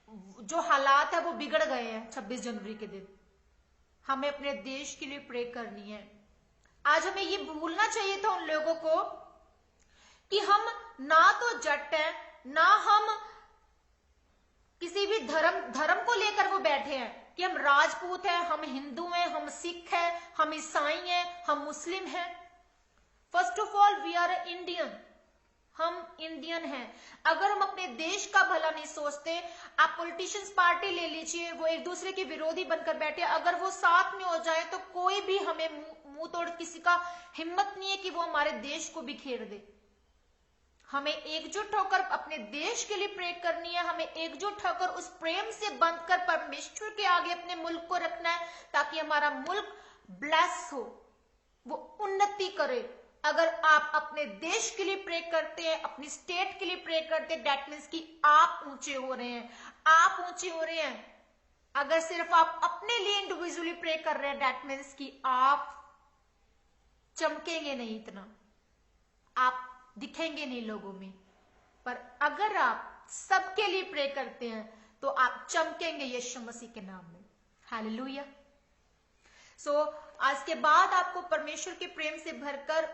जो हालात है वो बिगड़ गए हैं। 26 जनवरी के दिन हमें अपने देश के लिए प्रे करनी है। आज हमें ये भूलना चाहिए था उन लोगों को कि हम ना तो जट हैं, ना हम किसी भी धर्म को लेकर वो बैठे हैं कि हम राजपूत हैं, हम हिंदू हैं, हम सिख हैं, हम ईसाई हैं, हम मुस्लिम हैं। First of all we are Indian. हम इंडियन हैं। अगर हम अपने देश का भला नहीं सोचते, आप पॉलिटिशियंस पार्टी ले लीजिए, वो एक दूसरे के विरोधी बनकर बैठे, अगर वो साथ में हो जाए तो कोई भी हमें मुंह तोड़, किसी का हिम्मत नहीं है कि वो हमारे देश को बिखेर दे। हमें एकजुट होकर अपने देश के लिए प्रे करनी है, हमें एकजुट होकर उस प्रेम से बंधकर परमेश्वर के आगे अपने मुल्क को रखना है, ताकि हमारा मुल्क ब्लेस हो, वो उन्नति करे। अगर आप अपने देश के लिए प्रे करते हैं, अपनी स्टेट के लिए प्रे करते हैं, दैट मीन्स कि आप ऊंचे हो रहे हैं, आप ऊंचे हो रहे हैं। अगर सिर्फ आप अपने लिए इंडिविजुअली प्रे कर रहे हैं, दैट मीन्स कि आप चमकेंगे नहीं इतना, आप दिखेंगे नहीं लोगों में। पर अगर आप सबके लिए प्रे करते हैं तो आप चमकेंगे यीशु मसीह के नाम में। हालेलुया। सो आज के बाद आपको परमेश्वर के प्रेम से भरकर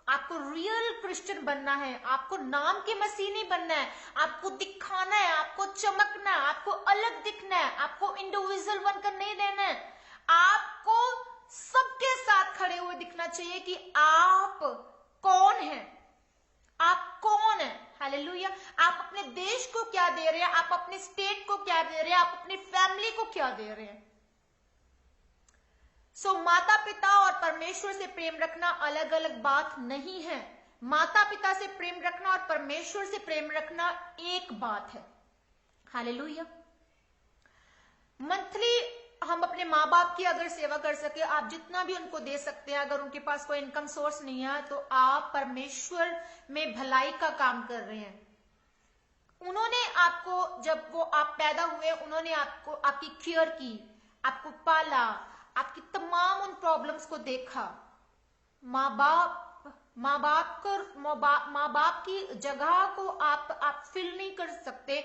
आपको रियल क्रिश्चियन बनना है। आपको नाम के मसीह नहीं बनना है, आपको दिखाना है, आपको चमकना है, आपको अलग दिखना है, आपको इंडिविजुअल बनकर नहीं रहना है। आपको सबके साथ खड़े हुए दिखना चाहिए कि आप कौन हैं, आप कौन है। हालेलुया। आप अपने देश को क्या दे रहे हैं, आप अपने स्टेट को क्या दे रहे हैं, आप अपनी फैमिली को क्या दे रहे हैं। माता पिता और परमेश्वर से प्रेम रखना अलग अलग बात नहीं है। माता पिता से प्रेम रखना और परमेश्वर से प्रेम रखना एक बात है। हालेलुया। मंथली हम अपने माँ बाप की अगर सेवा कर सके, आप जितना भी उनको दे सकते हैं, अगर उनके पास कोई इनकम सोर्स नहीं है तो आप परमेश्वर में भलाई का काम कर रहे हैं। उन्होंने आपको, जब वो आप पैदा हुए, उन्होंने आपको, आपकी केयर की, आपको पाला, आपकी तमाम उन प्रॉब्लम्स को देखा। माँ बाप की जगह को आप फील नहीं कर सकते।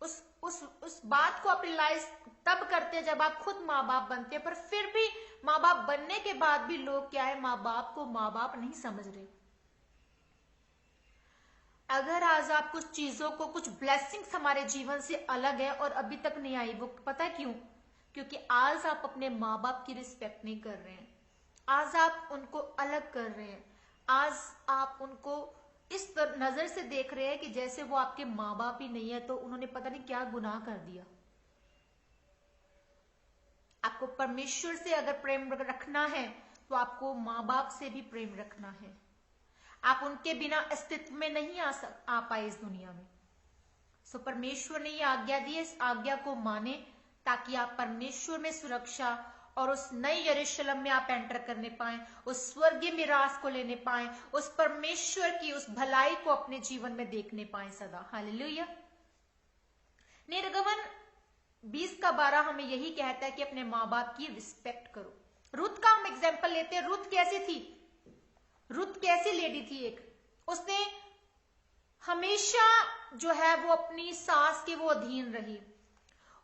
उस बात को आप रियलाइज तब करते हैं जब आप खुद माँ बाप बनते हैं। पर फिर भी माँ बाप बनने के बाद भी लोग क्या है, माँ बाप को माँ बाप नहीं समझ रहे। अगर आज आप कुछ चीजों को, कुछ ब्लेसिंग्स हमारे जीवन से अलग है और अभी तक नहीं आई, वो पता है क्यों? क्योंकि आज आप अपने माँ बाप की रिस्पेक्ट नहीं कर रहे हैं, आज आप उनको अलग कर रहे हैं, आज आप उनको इस नजर से देख रहे हैं कि जैसे वो आपके माँ बाप ही नहीं है, तो उन्होंने पता नहीं क्या गुनाह कर दिया। आपको परमेश्वर से अगर प्रेम रखना है तो आपको माँ बाप से भी प्रेम रखना है। आप उनके बिना अस्तित्व में नहीं आ पाए इस दुनिया में। सो परमेश्वर ने ये आज्ञा दी है, इस आज्ञा को माने ताकि आप परमेश्वर में सुरक्षा और उस नई यरूशलेम में आप एंटर करने पाए, उस स्वर्गीय मिरास को लेने पाए, उस परमेश्वर की उस भलाई को अपने जीवन में देखने पाए सदा। हालेलुया। निर्गमन 20:12 हमें यही कहता है कि अपने माँ बाप की रिस्पेक्ट करो। रुत का हम एग्जाम्पल लेते हैं। रुत कैसी थी? रुत कैसी लेडी थी? उसने हमेशा जो है वो अपनी सास के वो अधीन रही।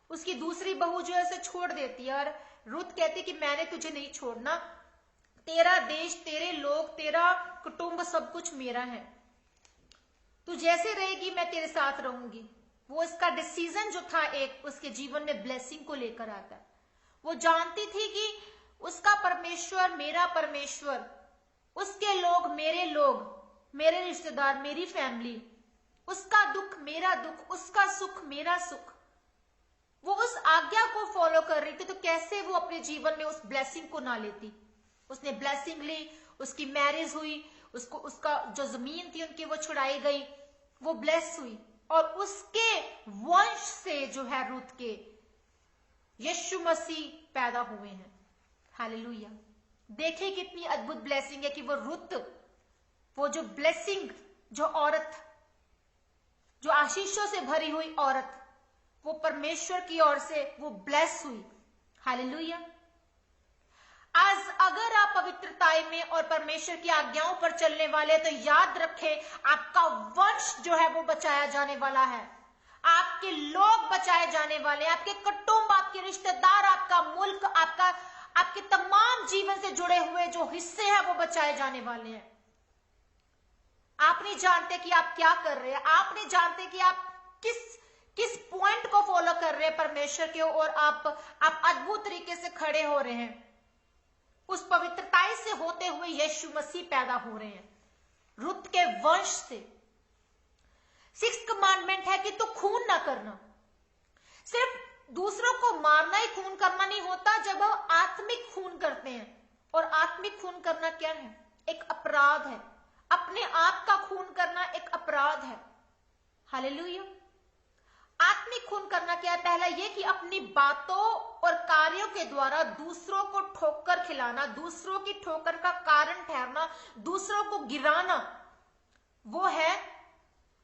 उसकी दूसरी बहू जो है उसे छोड़ देती है और रुत कहती कि मैंने तुझे नहीं छोड़ना, तेरा देश, तेरे लोग, तेरा कुटुंब सब कुछ मेरा है, तू जैसे रहेगी मैं तेरे साथ रहूंगी। वो इसका डिसीजन जो था एक उसके जीवन में ब्लेसिंग को लेकर आता है। वो जानती थी कि उसका परमेश्वर मेरा परमेश्वर, उसके लोग, मेरे रिश्तेदार, मेरी फैमिली, उसका दुख मेरा दुख, उसका सुख मेरा सुख। वो उस आज्ञा को फॉलो कर रही थी, तो कैसे वो अपने जीवन में उस ब्लेसिंग को ना लेती। उसने ब्लेसिंग ली, उसकी मैरिज हुई, उसका जो जमीन थी उनकी वो छुड़ाई गई, वो ब्लेस हुई और उसके वंश से जो है रुत के यीशु मसीह पैदा हुए हैं। हालेलुया। देखिए कितनी अद्भुत ब्लेसिंग है कि वो रुत, वो जो ब्लेसिंग, जो औरत, जो आशीषों से भरी हुई औरत, वो परमेश्वर की ओर से वो ब्लेस हुई। हालेलुया। आज अगर आप पवित्रताई में और परमेश्वर की आज्ञाओं पर चलने वाले, तो याद रखें आपका वंश जो है वो बचाया जाने वाला है, आपके लोग बचाए जाने वाले हैं, आपके कुटुंब, आपके रिश्तेदार, आपका मुल्क, आपके तमाम जीवन से जुड़े हुए जो हिस्से हैं वो बचाए जाने वाले हैं। आप नहीं जानते कि आप क्या कर रहे हैं, आप नहीं जानते कि आप किस पॉइंट को फॉलो कर रहे हैं परमेश्वर के, और आप अद्भुत तरीके से खड़े हो रहे हैं। उस पवित्रताई से होते हुए यीशु मसीह पैदा हो रहे हैं रुत के वंश से। सिक्स्थ कमांडमेंट है कि तू खून ना करना। सिर्फ दूसरों को मारना ही खून करना नहीं होता, जब हम आत्मिक खून करते हैं। और आत्मिक खून करना क्या है? एक अपराध है। अपने आप का खून करना एक अपराध है। हालेलुया। आत्मिक खून करना क्या है? पहला ये कि अपनी बातों और कार्यों के द्वारा दूसरों को ठोकर खिलाना, दूसरों की ठोकर का कारण ठहरना, दूसरों को गिराना, वो है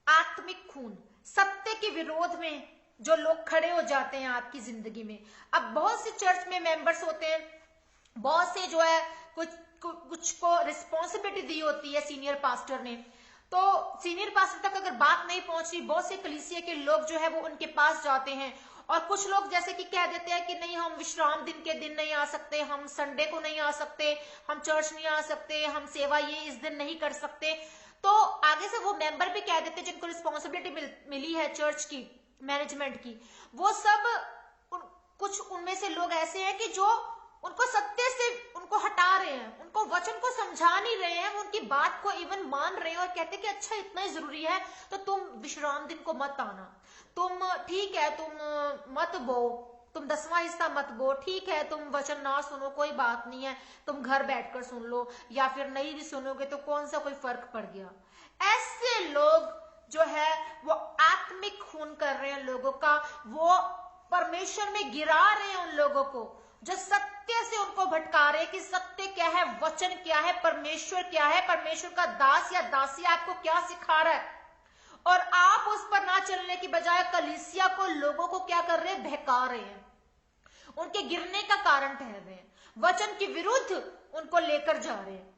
आत्मिक खून। सत्य के विरोध में जो लोग खड़े हो जाते हैं आपकी जिंदगी में। अब बहुत से चर्च में मेंबर्स होते हैं, बहुत से जो है कुछ को रिस्पॉन्सिबिलिटी दी होती है सीनियर पास्टर ने, तो सीनियर पास्टर तक अगर बात नहीं पहुंची, बहुत से कलीसिया के लोग जो है वो उनके पास जाते हैं। और कुछ लोग जैसे कि कह देते हैं कि नहीं, हम विश्राम दिन के दिन नहीं आ सकते, हम संडे को नहीं आ सकते, हम चर्च नहीं आ सकते, हम सेवा ये इस दिन नहीं कर सकते। तो आगे से वो मेंबर भी कह देते हैं जिनको रिस्पॉन्सिबिलिटी मिली है चर्च की मैनेजमेंट की, वो सब कुछ उनमें से लोग ऐसे हैं कि जो उनको सत्य से उनको हटा रहे हैं, उनको वचन को समझा नहीं रहे हैं, वो उनकी बात को इवन मान रहे हैं और कहते हैं कि अच्छा इतना ही जरूरी है तो तुम विश्राम दिन को मत आना, तुम ठीक है तुम मत बो, तुम 10वां हिस्सा मत बो, ठीक है तुम वचन ना सुनो कोई बात नहीं है, तुम घर बैठकर सुन लो, या फिर नहीं भी सुनोगे तो कौन सा कोई फर्क पड़ गया। ऐसे लोग जो है वो आत्मिक खून कर रहे हैं लोगों का, वो परमेश्वर में गिरा रहे हैं उन लोगों को जो सत्य से उनको भटका रहे हैं कि सत्य क्या है, वचन क्या है, परमेश्वर क्या है, परमेश्वर का दास या दासी आपको क्या सिखा रहा है। और आप उस पर ना चलने की बजाय कलीसिया को, लोगों को क्या कर रहे हैं? बहका रहे हैं, उनके गिरने का कारण ठहर रहे हैं, वचन के विरुद्ध उनको लेकर जा रहे हैं।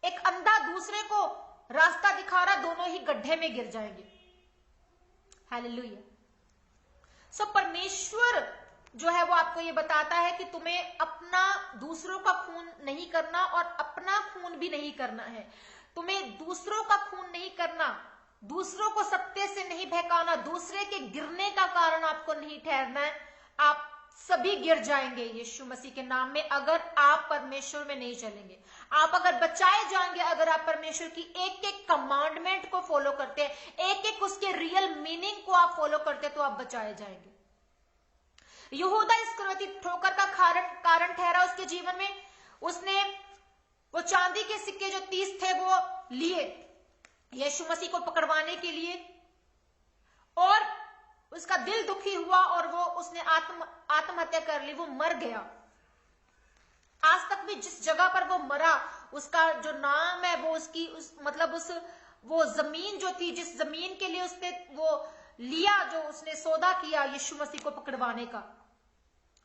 एक अंधा दूसरे को रास्ता दिखा रहा, दोनों ही गड्ढे में गिर जाएंगे। हालेलुया। सो परमेश्वर जो है वो आपको ये बताता है कि तुम्हें अपना दूसरों का खून नहीं करना और अपना खून भी नहीं करना है। तुम्हें दूसरों का खून नहीं करना, दूसरों को सत्य से नहीं बहकाना, दूसरे के गिरने का कारण आपको नहीं ठहरना है। आप सभी गिर जाएंगे यीशु मसीह के नाम में अगर आप परमेश्वर में नहीं चलेंगे। आप अगर बचाए जाएंगे अगर आप परमेश्वर की एक एक कमांडमेंट को फॉलो करते हैं, एक एक उसके रियल मीनिंग को आप फॉलो करते हैं, तो आप बचाए जाएंगे। यहूदा इस्करियोती ठोकर का कारण ठहरा उसके जीवन में। उसने वो चांदी के सिक्के जो 30 थे वो लिए यीशु मसीह को पकड़वाने के लिए, और उसका दिल दुखी हुआ और वो उसने आत्महत्या कर ली, वो मर गया। आज तक भी जिस जगह पर वो मरा उसका जो नाम है वो उसकी वो जमीन जो थी, जिस जमीन के लिए उसने वो लिया, जो उसने सौदा किया यीशु मसीह को पकड़वाने का,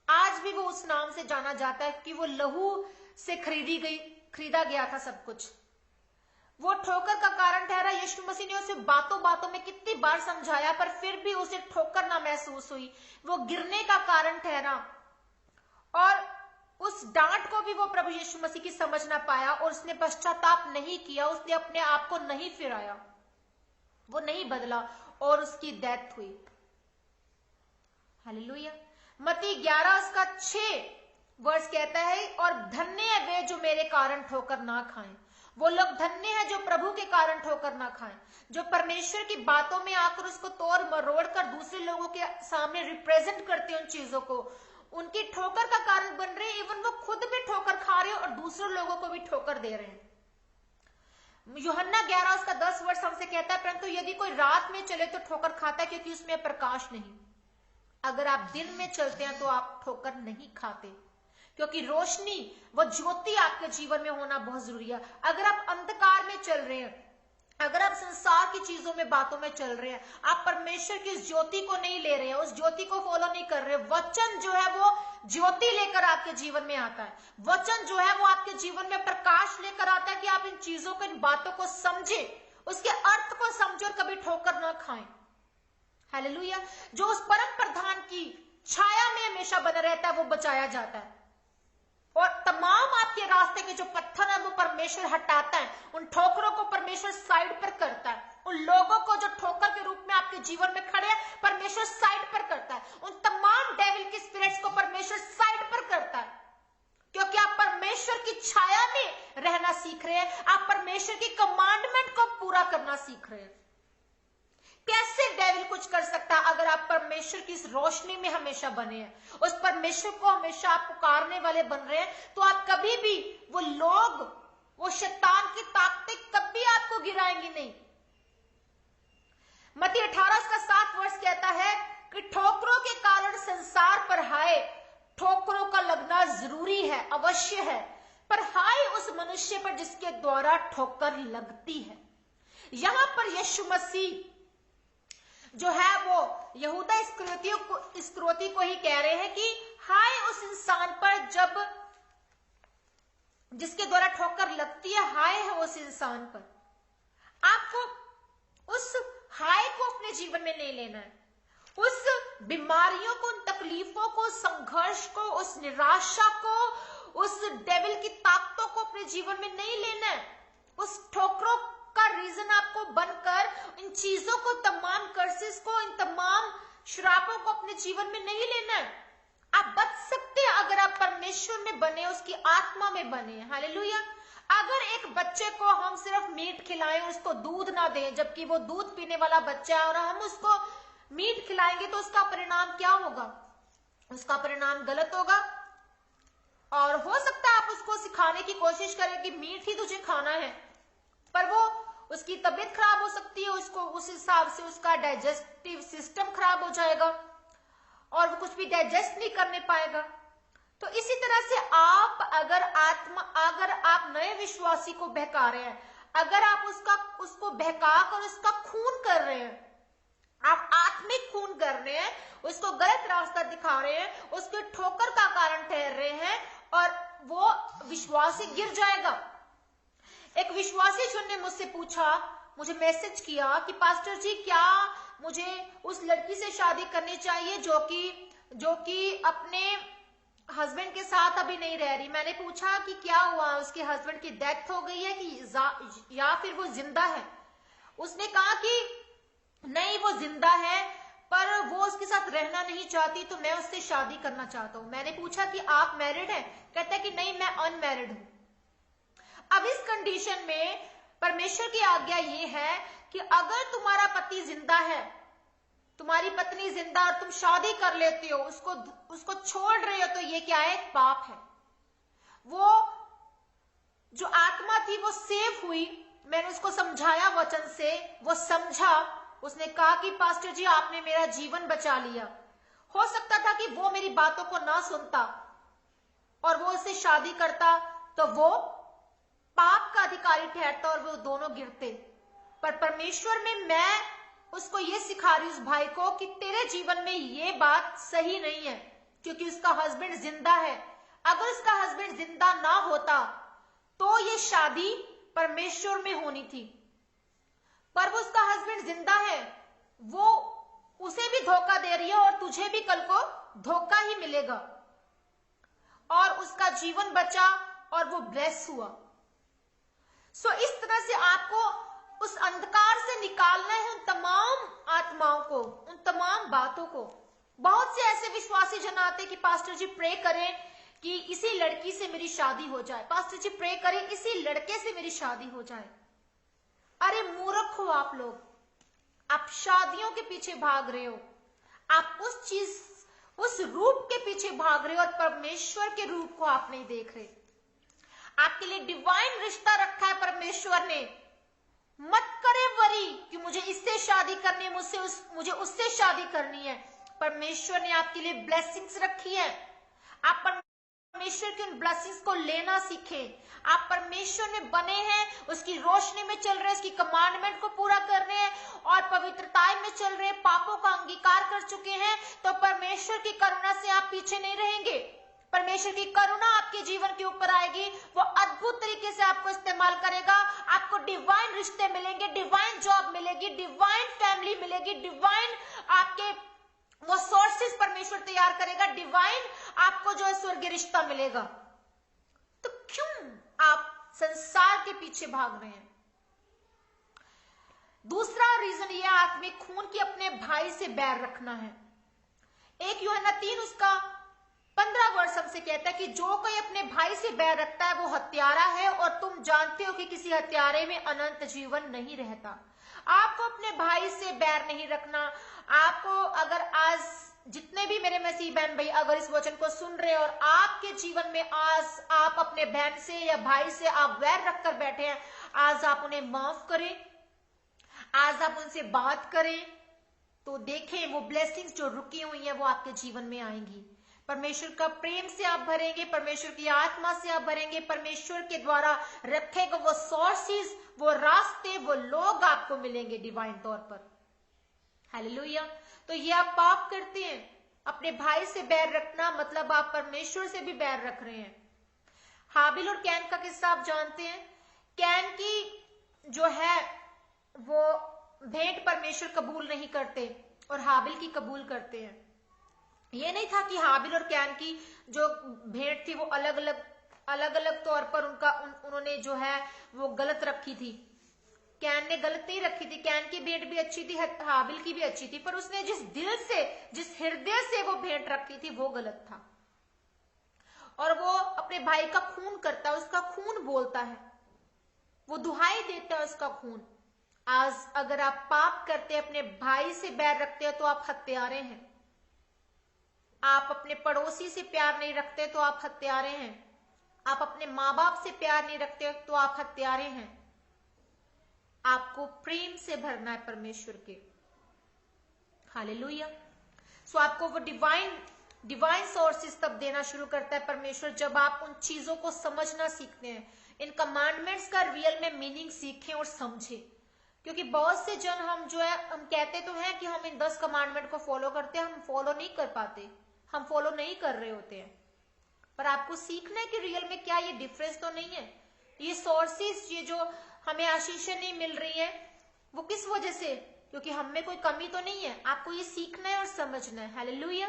आज भी वो उस नाम से जाना जाता है कि वो लहू से खरीदा गया था सब कुछ। वो ठोकर का कारण ठहरा। यीशु मसीह ने उसे बातों बातों में कितनी बार समझाया, पर फिर भी उसे ठोकर ना महसूस हुई, वो गिरने का कारण ठहरा। और उस डांट को भी वो प्रभु यीशु मसीह की समझ ना पाया और उसने पश्चाताप नहीं किया, उसने अपने आप को नहीं फिराया, वो नहीं बदला और उसकी डेथ हुई। हालेलुया। मत्ती 11:6 कहता है, और धन्य है वे जो मेरे कारण ठोकर ना खाएं। वो लोग धन्य है जो प्रभु के कारण ठोकर ना खाएं, जो परमेश्वर की बातों में आकर उसको तोड़ मरोड़ कर दूसरे लोगों के सामने रिप्रेजेंट करते हैं उन चीजों को, उनकी ठोकर का कारण बन रहे हैं। इवन वो खुद भी ठोकर खा रहे हैं और दूसरे लोगों को भी ठोकर दे रहे हैं। यूहन्ना 11:10 हमसे कहता है, परंतु यदि कोई रात में चले तो ठोकर खाता है, क्योंकि उसमें प्रकाश नहीं। अगर आप दिन में चलते हैं तो आप ठोकर नहीं खाते, क्योंकि रोशनी वो ज्योति आपके जीवन में होना बहुत जरूरी है। अगर आप अंधकार में चल रहे हैं, अगर आप संसार की चीजों में बातों में चल रहे हैं, आप परमेश्वर की उस ज्योति को नहीं ले रहे हैं, उस ज्योति को फॉलो नहीं कर रहे, वचन जो है वो ज्योति लेकर आपके जीवन में आता है, वचन जो है वो आपके जीवन में प्रकाश लेकर आता है कि आप इन चीजों को, इन बातों को समझे, उसके अर्थ को समझो और कभी ठोकर ना खाएं। हालेलुया। जो उस परम प्रधान की छाया में हमेशा बना रहता है वो बचाया जाता है, और तमाम आपके रास्ते के जो पत्थर है वो परमेश्वर हटाता है, उन ठोकरों को परमेश्वर साइड पर करता है, उन लोगों को जो ठोकर के रूप में आपके जीवन में खड़े हैं परमेश्वर साइड पर करता है, उन तमाम डेविल की स्पिरिट्स को परमेश्वर साइड पर करता है, क्योंकि आप परमेश्वर की छाया में रहना सीख रहे हैं, आप परमेश्वर की कमांडमेंट को पूरा करना सीख रहे हैं। कुछ कर सकता अगर आप परमेश्वर की इस रोशनी में हमेशा बने हैं, उस परमेश्वर को हमेशा आप पुकारने वाले बन रहे हैं, तो आप कभी भी वो लोग, वो शैतान की ताकतें कभी आपको गिराएंगी नहीं। मत्ती 18:7 कहता है कि ठोकरों के कारण संसार पर हाय, ठोकरों का लगना जरूरी है, अवश्य है, पर हाय उस मनुष्य पर जिसके द्वारा ठोकर लगती है। यहां पर यीशु मसीह जो है वो यहूदा इस्करियोती को ही कह रहे हैं कि हाय उस इंसान पर जब जिसके द्वारा ठोकर लगती है, हाय है उस इंसान पर। आपको उस हाय को अपने जीवन में नहीं लेना है, उस बीमारियों को, उन तकलीफों को, संघर्ष को, उस निराशा को, उस डेविल की ताकतों को अपने जीवन में नहीं लेना है। उस ठोकरों का रीजन आपको बनकर इन चीजों को, तमाम कर्सेस को, इन तमाम श्रापों को अपने जीवन में नहीं लेना है। आप बच सकते हैं अगर आप परमेश्वर में बने, उसकी आत्मा में बने। हालेलुया। अगर एक बच्चे को हम सिर्फ मीट खिलाएं, उसको दूध ना दें, जबकि वो दूध पीने वाला बच्चा है, और हम उसको मीट खिलाएंगे तो उसका परिणाम क्या होगा? उसका परिणाम गलत होगा। और हो सकता है आप उसको सिखाने की कोशिश करें कि मीट ही तुझे खाना है, पर वो उसकी तबीयत खराब हो सकती है, उसको उस हिसाब से उसका डाइजेस्टिव सिस्टम खराब हो जाएगा और वो कुछ भी डाइजेस्ट नहीं करने पाएगा। तो इसी तरह से आप अगर आप नए विश्वासी को बहका रहे हैं, अगर आप उसको बहका कर उसका खून कर रहे हैं, आप आत्मिक खून कर रहे हैं, उसको गलत रास्ता दिखा रहे हैं, उसके ठोकर का कारण ठहर रहे हैं, और वो विश्वासी गिर जाएगा। एक विश्वासी ने मुझसे पूछा, मुझे मैसेज किया कि पास्टर जी क्या मुझे उस लड़की से शादी करनी चाहिए जो कि अपने हस्बैंड के साथ अभी नहीं रह रही। मैंने पूछा कि क्या हुआ, उसके हस्बैंड की डेथ हो गई है कि या फिर वो जिंदा है? उसने कहा कि नहीं वो जिंदा है, पर वो उसके साथ रहना नहीं चाहती, तो मैं उससे शादी करना चाहता हूं। मैंने पूछा कि आप मैरिड हैं? कहता है कि नहीं मैं अनमैरिड हूं। अब इस कंडीशन में परमेश्वर की आज्ञा ये है कि अगर तुम्हारा पति जिंदा है, तुम्हारी पत्नी जिंदा, और तुम शादी कर लेते हो, उसको छोड़ रहे हो, तो ये क्या है? पाप है। वो जो आत्मा थी वो सेव हुई। मैंने उसको समझाया वचन से, वो समझा। उसने कहा कि पास्टर जी आपने मेरा जीवन बचा लिया। हो सकता था कि वो मेरी बातों को ना सुनता और वो उससे शादी करता, तो वो पाप का अधिकारी ठहरता और वो दोनों गिरते। पर परमेश्वर में मैं उसको ये सिखा रही हूं, उस भाई को, कि तेरे जीवन में ये बात सही नहीं है, क्योंकि उसका हस्बैंड जिंदा है। अगर उसका हस्बैंड जिंदा ना होता तो ये शादी परमेश्वर में होनी थी, पर वो उसका हस्बैंड जिंदा है, वो उसे भी धोखा दे रही है और तुझे भी कल को धोखा ही मिलेगा। और उसका जीवन बचा और वो ब्लेस हुआ। सो इस तरह से आपको उस अंधकार से निकालना है उन तमाम आत्माओं को, उन तमाम बातों को। बहुत से ऐसे विश्वासी जन आते कि पास्टर जी प्रे करें कि इसी लड़की से मेरी शादी हो जाए, पास्टर जी प्रे करें इसी लड़के से मेरी शादी हो जाए। अरे मूर्ख हो आप लोग, आप शादियों के पीछे भाग रहे हो, आप उस रूप के पीछे भाग रहे हो और परमेश्वर के रूप को आप नहीं देख रहे। आपके लिए डिवाइन रिश्ता रखा है परमेश्वर ने। मत करे वरी कि मुझे इससे शादी करनी है, मुझे उससे शादी करनी है। परमेश्वर ने आपके लिए ब्लेसिंग्स रखी है। आप परमेश्वर के उन ब्लेसिंग्स को लेना सीखें। आप परमेश्वर में बने हैं, उसकी रोशनी में चल रहे हैं, उसकी कमांडमेंट को पूरा कर रहे हैं और पवित्रताएं में चल रहे हैं, पापों का अंगीकार कर चुके हैं, तो परमेश्वर की करुणा से आप पीछे नहीं रहेंगे। परमेश्वर की करुणा आपके जीवन के ऊपर आएगी, वो अद्भुत तरीके से आपको इस्तेमाल करेगा। आपको डिवाइन रिश्ते मिलेंगे, डिवाइन जॉब मिलेगी, डिवाइन फैमिली मिलेगी, डिवाइन आपके वो सोर्सेस परमेश्वर तैयार करेगा, डिवाइन आपको जो है स्वर्गीय रिश्ता मिलेगा। तो क्यों आप संसार के पीछे भाग रहे हैं? दूसरा रीजन यह आत्मिक खून की अपने भाई से बैर रखना है। 1 यूहन्ना 3 उसका 15 वर्ष हमसे कहता है कि जो कोई अपने भाई से बैर रखता है वो हत्यारा है, और तुम जानते हो कि किसी हत्यारे में अनंत जीवन नहीं रहता। आपको अपने भाई से बैर नहीं रखना। आपको अगर आज जितने भी मेरे मसीह बहन भाई अगर इस वचन को सुन रहे हैं और आपके जीवन में आज आप अपने बहन से या भाई से आप वैर रखकर बैठे हैं, आज आप उन्हें माफ करें, आज आप उनसे बात करें, तो देखें वो ब्लेसिंग्स जो रुकी हुई हैं वो आपके जीवन में आएंगी। परमेश्वर का प्रेम से आप भरेंगे, परमेश्वर की आत्मा से आप भरेंगे, परमेश्वर के द्वारा रखे गए वो सोर्सेस, वो रास्ते, वो लोग आपको मिलेंगे डिवाइन तौर पर। हालेलुया। तो ये आप पाप करते हैं, अपने भाई से बैर रखना मतलब आप परमेश्वर से भी बैर रख रहे हैं। हाबिल और कैन का किस्सा आप जानते हैं। कैन की जो है वो भेंट परमेश्वर कबूल नहीं करते और हाबिल की कबूल करते हैं। ये नहीं था कि हाबिल और कैन की जो भेंट थी वो अलग अलग तौर पर उन्होंने जो है वो गलत रखी थी। कैन ने गलत नहीं रखी थी, कैन की भेंट भी अच्छी थी, हाबिल की भी अच्छी थी, पर उसने जिस दिल से, जिस हृदय से वो भेंट रखी थी वो गलत था। और वो अपने भाई का खून करता है, उसका खून बोलता है, वो दुहाई देता है उसका खून। आज अगर आप पाप करते हैं, अपने भाई से बैर रखते हैं, तो आप हत्यारे हैं। आप अपने पड़ोसी से प्यार नहीं रखते तो आप हत्यारे हैं। आप अपने माँ बाप से प्यार नहीं रखते तो आप हत्यारे हैं। आपको प्रेम से भरना है परमेश्वर के। हालेलुया। सो आपको वो डिवाइन सोर्सेस तब देना शुरू करता है परमेश्वर, जब आप उन चीजों को समझना सीखते हैं, इन कमांडमेंट्स का रियल में मीनिंग सीखें और समझें। क्योंकि बहुत से जन हम जो है, हम कहते तो हैं कि हम इन 10 कमांडमेंट को फॉलो करते हैं, हम फॉलो नहीं कर पाते, हम फॉलो नहीं कर रहे होते हैं। पर आपको सीखना है कि रियल में क्या ये डिफरेंस तो नहीं है। ये सोर्सेस, ये जो हमें आशीषें नहीं मिल रही है, वो किस वजह से? क्योंकि हम में कोई कमी तो नहीं है। आपको ये सीखना है और समझना है। हालेलुया।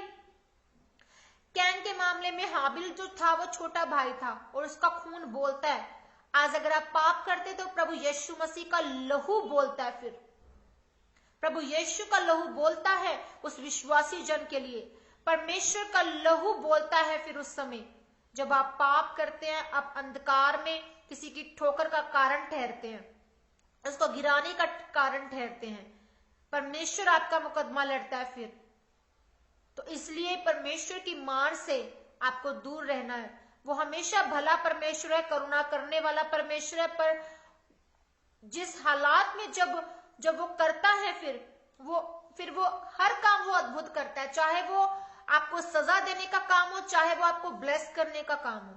कैन के मामले में हाबिल जो था वो छोटा भाई था और उसका खून बोलता है। आज अगर आप पाप करते तो प्रभु यीशु मसीह का लहू बोलता है। फिर प्रभु यीशु का लहू बोलता है उस विश्वासी जन के लिए। परमेश्वर का लहू बोलता है फिर उस समय जब आप पाप करते हैं, आप अंधकार में किसी की ठोकर का कारण ठहरते हैं, उसको गिराने का कारण ठहरते हैं, परमेश्वर आपका मुकदमा लड़ता है फिर। तो इसलिए परमेश्वर की मार से आपको दूर रहना है। वो हमेशा भला परमेश्वर है, करुणा करने वाला परमेश्वर है, पर जिस हालात में जब वो करता है फिर वो हर काम वो अद्भुत करता है। चाहे वो आपको सजा देने का काम हो, चाहे वो आपको ब्लेस करने का काम हो।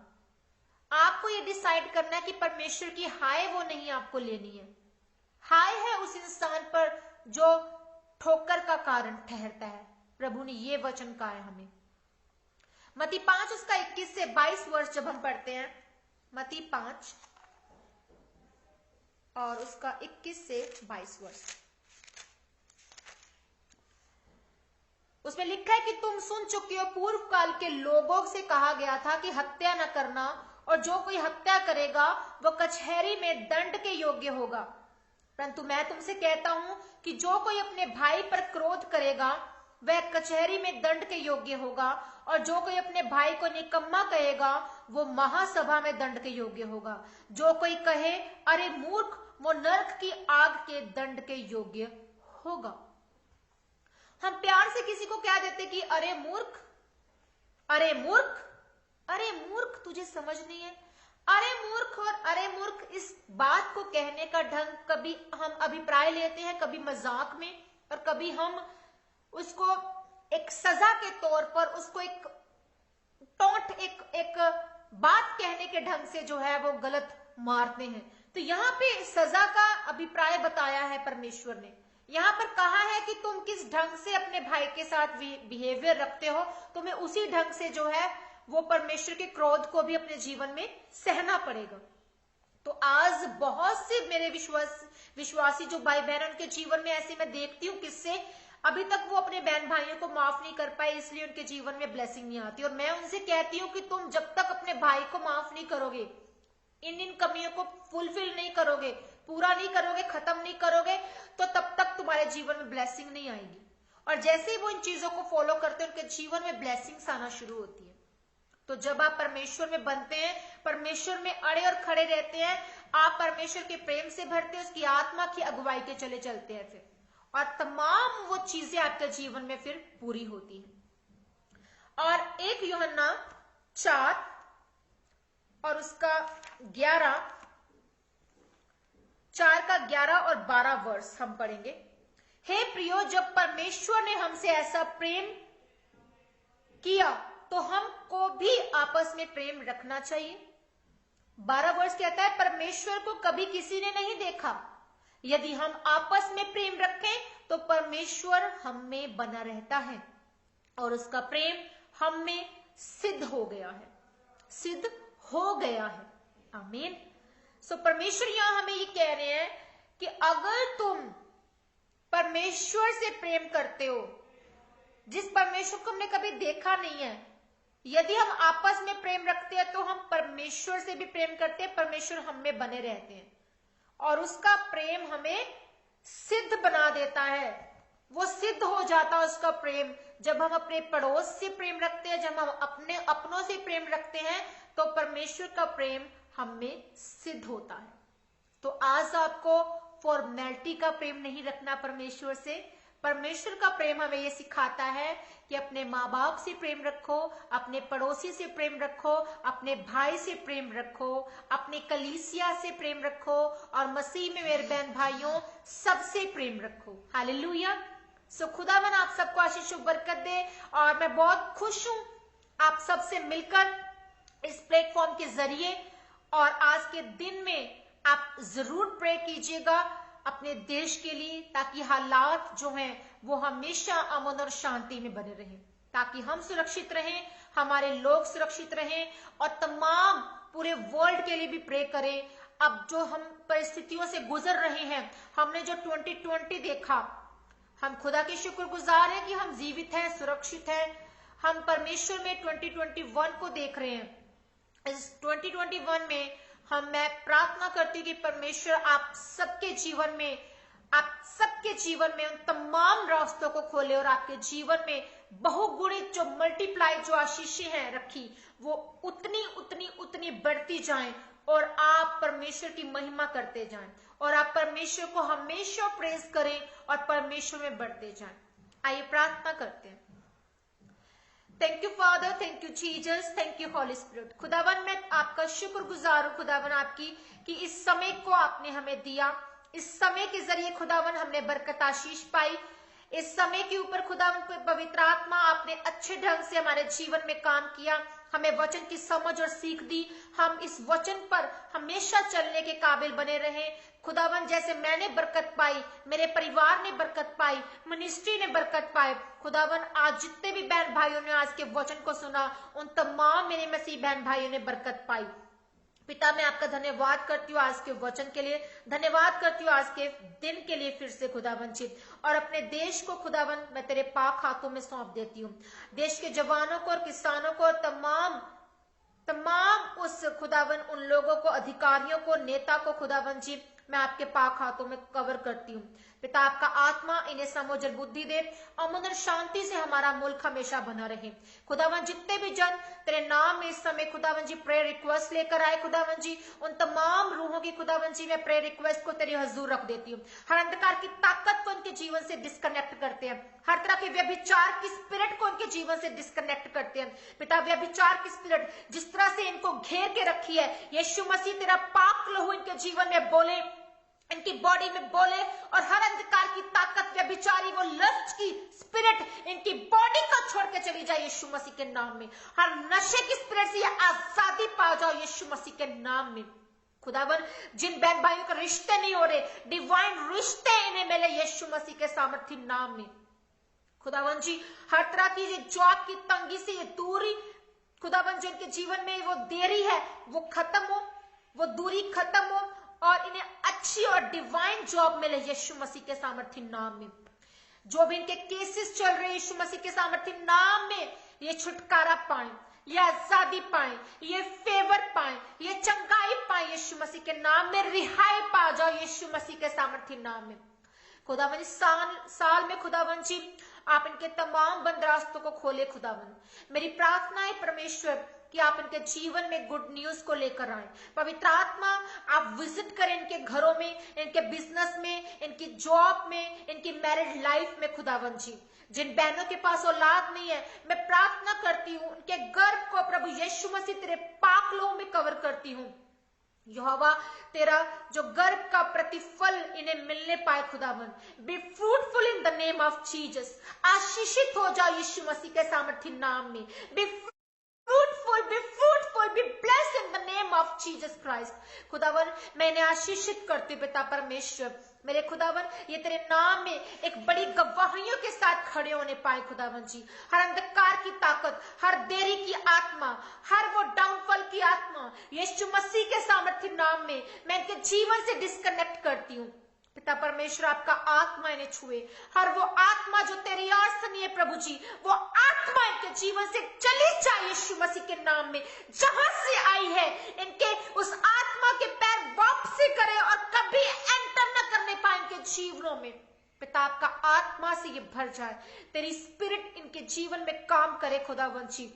आपको ये डिसाइड करना है कि परमेश्वर की हाय वो नहीं आपको लेनी है। हाय है उस इंसान पर जो ठोकर का कारण ठहरता है। प्रभु ने ये वचन कहा है हमें। मत्ती 5 उसका 21 से 22 वर्ष जब हम पढ़ते हैं, मत्ती 5 और उसका 21 से 22 वर्ष, उसमें लिखा है कि तुम सुन चुके हो पूर्व काल के लोगों से कहा गया था कि हत्या न करना, और जो कोई हत्या करेगा वो कचहरी में दंड के योग्य होगा। परंतु मैं तुमसे कहता हूं कि जो कोई अपने भाई पर क्रोध करेगा वह कचहरी में दंड के योग्य होगा, और जो कोई अपने भाई को निकम्मा कहेगा वो महासभा में दंड के योग्य होगा। जो कोई कहे अरे मूर्ख, वो नरक की आग के दंड के योग्य होगा। हम प्यार से किसी को क्या देते कि अरे मूर्ख, अरे मूर्ख, अरे मूर्ख, तुझे समझ नहीं है। अरे मूर्ख और अरे मूर्ख, इस बात को कहने का ढंग कभी हम अभिप्राय लेते हैं, कभी मजाक में, और कभी हम उसको एक सजा के तौर पर, उसको एक टोंट, एक बात कहने के ढंग से जो है वो गलत मारते हैं। तो यहाँ पे सजा का अभिप्राय बताया है परमेश्वर ने। यहाँ पर कहा है कि तुम किस ढंग से अपने भाई के साथ बिहेवियर रखते हो, तुम्हें उसी ढंग से जो है वो परमेश्वर के क्रोध को भी अपने जीवन में सहना पड़ेगा। तो आज बहुत से मेरे विश्वासी जो भाई बहन, उनके जीवन में ऐसे मैं देखती हूँ किससे अभी तक वो अपने बहन भाइयों को माफ नहीं कर पाए, इसलिए उनके जीवन में ब्लेसिंग नहीं आती। और मैं उनसे कहती हूँ कि तुम जब तक अपने भाई को माफ नहीं करोगे, इन कमियों को फुलफिल नहीं करोगे, पूरा नहीं करोगे, खत्म नहीं करोगे, तो तब तक तुम्हारे जीवन में ब्लेसिंग नहीं आएगी। और जैसे ही वो इन चीजों को फॉलो करते हैं, उनके जीवन में ब्लेसिंग्स आना शुरू होती है। तो जब आप परमेश्वर में बनते हैं, परमेश्वर में अड़े और खड़े रहते हैं, आप परमेश्वर के प्रेम से भरते हैं, उसकी आत्मा की अगुवाई के चले चलते हैं फिर, और तमाम वो चीजें आपके जीवन में फिर पूरी होती हैं। और 1 यूहन्ना 4 और उसका 4 का 11 और 12 वर्ष हम पढ़ेंगे। हे प्रियो, जब परमेश्वर ने हमसे ऐसा प्रेम किया तो हमको भी आपस में प्रेम रखना चाहिए। 12 वर्ष कहता है, परमेश्वर को कभी किसी ने नहीं देखा, यदि हम आपस में प्रेम रखें तो परमेश्वर हम में बना रहता है और उसका प्रेम हम में सिद्ध हो गया है, सिद्ध हो गया है। आमीन। सो परमेश्वर यहां हमें ये कह रहे हैं कि अगर तुम परमेश्वर से प्रेम करते हो, जिस परमेश्वर को हमने कभी देखा नहीं है, यदि हम आपस में प्रेम रखते हैं तो हम परमेश्वर से भी प्रेम करते हैं, परमेश्वर हम में बने रहते हैं और उसका प्रेम हमें सिद्ध बना देता है। वो सिद्ध हो जाता है उसका प्रेम जब हम अपने पड़ोस से प्रेम रखते हैं, जब हम अपने अपनों से प्रेम रखते हैं तो परमेश्वर का प्रेम हम में सिद्ध होता है। तो आज आपको फॉर्मेलिटी का प्रेम नहीं रखना परमेश्वर से। परमेश्वर का प्रेम हमें ये सिखाता है कि अपने माँ बाप से प्रेम रखो, अपने पड़ोसी से प्रेम रखो, अपने भाई से प्रेम रखो, अपने कलीसिया से प्रेम रखो और मसीह में मेरे बहन भाइयों सबसे प्रेम रखो। हालेलुया। सो खुदावन आप सबको आशीष बरकत दे और मैं बहुत खुश हूं आप सबसे मिलकर इस प्लेटफॉर्म के जरिए। और आज के दिन में आप जरूर प्रे कीजिएगा अपने देश के लिए, ताकि हालात जो हैं वो हमेशा अमन और शांति में बने रहें, ताकि हम सुरक्षित रहें, हमारे लोग सुरक्षित रहें और तमाम पूरे वर्ल्ड के लिए भी प्रे करें। अब जो हम परिस्थितियों से गुजर रहे हैं, हमने जो 2020 देखा, हम खुदा के शुक्रगुजार हैं कि हम जीवित हैं, सुरक्षित हैं। हम परमेश्वर में 2021 को देख रहे हैं। इस 2021 में मैं प्रार्थना करती हूँ कि परमेश्वर आप सबके जीवन में उन तमाम रास्तों को खोले और आपके जीवन में बहुगुणित जो मल्टीप्लाई जो आशीषें हैं रखी, वो उतनी बढ़ती जाएं और आप परमेश्वर की महिमा करते जाएं और आप परमेश्वर को हमेशा प्रेज करें और परमेश्वर में बढ़ते जाएं। आइए प्रार्थना करते हैं। Thank you father, thank you Jesus, thank you holy spirit. खुदावन मैं आपका शुक्रगुजार हूं खुदावन आपकी कि इस समय को आपने हमें दिया। इस समय के जरिए खुदावन हमने बरकत आशीष पाई। इस समय के ऊपर खुदावन पवित्र आत्मा आपने अच्छे ढंग से हमारे जीवन में काम किया, हमें वचन की समझ और सीख दी। हम इस वचन पर हमेशा चलने के काबिल बने रहे। खुदावन जैसे मैंने बरकत पाई, मेरे परिवार ने बरकत पाई, मिनिस्ट्री ने बरकत पाई, खुदावन आज जितने भी बहन भाइयों ने आज के वचन को सुना, उन तमाम मेरे मसीह बहन भाइयों ने बरकत पाई। पिता मैं आपका धन्यवाद करती हूँ आज के वचन के लिए, धन्यवाद करती हूँ आज के दिन के लिए फिर से खुदावन जी। और अपने देश को खुदावन मैं तेरे पाक हाथों में सौंप देती हूँ। देश के जवानों को और किसानों को, तमाम उस खुदावन उन लोगों को, अधिकारियों को, नेता को खुदावन जी मैं आपके पाक हाथों में कवर करती हूँ। पिता आपका आत्मा इन्हें समझ और बुद्धि दे, अमन और शांति से हमारा मुल्क हमेशा बना रहे। खुदावन जितने भी जन तेरे नाम में इस समय खुदावन जी प्रेयर रिक्वेस्ट लेकर आए, खुदावन जी उन तमाम रूहों की खुदावन जी मैं प्रेयर रिक्वेस्ट को तेरे हजूर रख देती हूँ। हर अंधकार की ताकत को उनके जीवन से डिस्कनेक्ट करते हैं, हर तरह के व्यभिचार की स्पिरिट को उनके जीवन से डिस्कनेक्ट करते हैं। पिता व्यभिचार की स्पिरिट जिस तरह से इनको घेर के रखी है, यीशु मसीह तेरा पाक लहू इनके जीवन में बोले, इनकी बॉडी में बोले और हर अंधकार की ताकत व्यभिचारी वो लस्ट की स्पिरिट इनकी बॉडी को छोड़ के चली जाए यीशु मसीह के नाम में। हर नशे की स्पिरिट से आजादी पा जाओ यीशु मसीह के नाम में। खुदावन जिन बहन भाइयों के रिश्ते नहीं हो रहे, डिवाइन रिश्ते इन्हें मिले यीशु मसीह के सामर्थ्य नाम में। खुदावन जी हर तरह की ये जॉब की तंगी से ये दूरी खुदावन जो इनके जीवन में वो देरी है वो खत्म हो, वो दूरी खत्म हो और इन्हें अच्छी और डिवाइन जॉब मिले यीशु मसीह के सामर्थ्य नाम में। जो भी इनके केसेस चल रहे हैं यीशु मसीह के सामर्थ्य नाम में ये छुटकारा पाए, ये आजादी पाए, ये फेवर पाए, ये चंगाई पाए यीशु मसीह के नाम में। रिहाई पा जाओ यीशु मसीह के सामर्थ्य नाम में। खुदावन इस साल में खुदावन जी आप इनके तमाम बंद रास्तों को खोले खुदावन। मेरी प्रार्थना है परमेश्वर कि आप इनके जीवन में गुड न्यूज को लेकर आए। पवित्र आत्मा आप विजिट करें इनके घरों में, इनके बिजनेस में, इनकी जॉब में, इनकी मैरिज लाइफ में खुदावन जी। जिन बहनों के पास औलाद नहीं है, मैं प्रार्थना करती हूँ उनके गर्भ को प्रभु यीशु मसीह तेरे पाक लोगों में कवर करती हूँ। यहोवा तेरा जो गर्भ का प्रतिफल इन्हें मिलने पाए खुदावन। Be fruitful in the name of Jesus. आशीषित हो जाओ यीशु मसीह के सामर्थ्य नाम में। Be fruitful, be blessed in the name of Jesus Christ। खुदावन मैं इन्हें आशीषित करती पिता परमेश्वर। मेरे खुदावन ये तेरे नाम में एक बड़ी गवाहियों के साथ खड़े होने पाए खुदावन जी। हर अंधकार की ताकत, हर देरी की आत्मा, हर वो डाउनफॉल की आत्मा यीशु मसीह के सामर्थ्य नाम में मैं इनके जीवन से डिस्कनेक्ट करती हूँ। पिता परमेश्वर आपका आत्मा इन्हें छुए। हर वो आत्मा जो तेरी ओर से नहीं है प्रभु जी, वो आत्मा इनके जीवन से चली जाए यीशु मसीह के नाम में। जहां से आई है इनके उस आत्मा के पैर वापसी करे और कभी एंटर न करने पाए इनके जीवनों में। पिता आपका आत्मा से ये भर जाए, तेरी स्पिरिट इनके जीवन में काम करे खुदावन जी।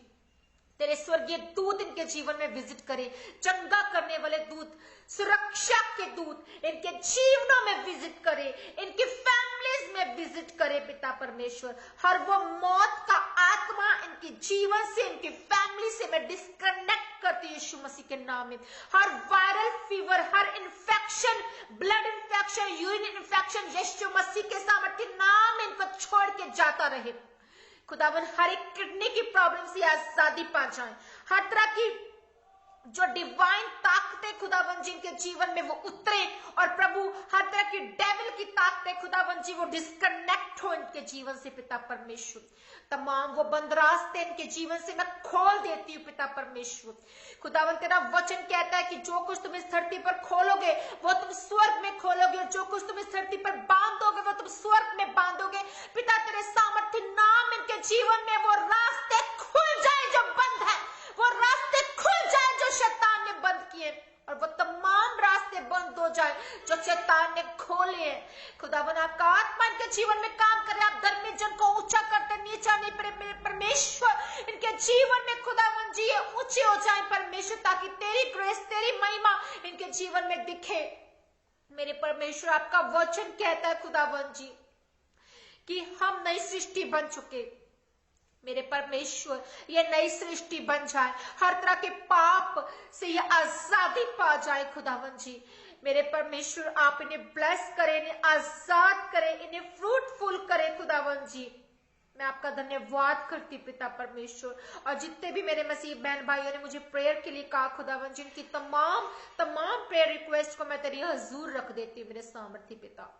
तेरे स्वर्गीय दूत इनके जीवन में विजिट करे, चंगा करने वाले दूत, सुरक्षा के दूत इनके जीवनों में विजिट करे, इनकी फैमिलीज में विजिट करे पिता परमेश्वर। हर वो मौत का आत्मा इनके जीवन से, इनकी फैमिली से मैं डिस्कनेक्ट करती हूँ यीशु मसीह के नाम में। हर वायरल फीवर, हर infection, blood infection, urine infection यीशु मसीह के सामर्थ्य नाम में इनको छोड़ के जाता रहे खुदावन। हर एक किडनी की प्रॉब्लम से आजादी पा जाए। हर तरह की जो डिवाइन ताकतें खुदावन जी इनके जीवन में वो उतरे और प्रभु हर तरह की डेविल की ताकतें खुदावन जी वो डिस्कनेक्ट हो इनके जीवन से पिता परमेश्वर। तमाम वो बंद रास्ते इनके जीवन से मैं खोल देती हूँ पिता परमेश्वर। खुदावन तेरा वचन कहता है कि जो कुछ तुम इस धरती पर खोलोगे वो तुम स्वर्ग में खोलोगे, और जो कुछ तुम इस धरती पर बांधोगे वो तुम स्वर्ग में बांधोगे। पिता तेरे सामर्थ्य नाम इनके जीवन में वो रास्ते खुल जाए जो बंद है, वो रास्ते खुल जाए जो शैतान ने बंद किए, और वो तमाम रास्ते बंद हो जाए जो शैतान ने खोले हैं। खुदावन आपका आत्मा इनके जीवन में काम करे। आप धर्मी जन को ऊंचा करते नीचा नहीं मेरे परमेश्वर। इनके जीवन में खुदावन जी ये ऊंचे हो जाए परमेश्वर, ताकि तेरी ग्रेस, तेरी महिमा इनके जीवन में दिखे। मेरे परमेश्वर आपका वचन कहता है खुदावन जी कि हम नई सृष्टि बन चुके। मेरे परमेश्वर ये नई सृष्टि बन जाए, हर तरह के पाप से ये आजादी पा जाए खुदावन जी। मेरे परमेश्वर आप इन्हें ब्लेस करें, इन्हें आजाद करें, इन्हें फ्रूटफुल करें खुदावन जी। मैं आपका धन्यवाद करती पिता परमेश्वर। और जितने भी मेरे मसीह बहन भाइयों ने मुझे प्रेयर के लिए कहा खुदावन जी, इनकी तमाम प्रेयर रिक्वेस्ट को मैं तेरी हजूर रख देती हूँ मेरे सामर्थ्य पिता।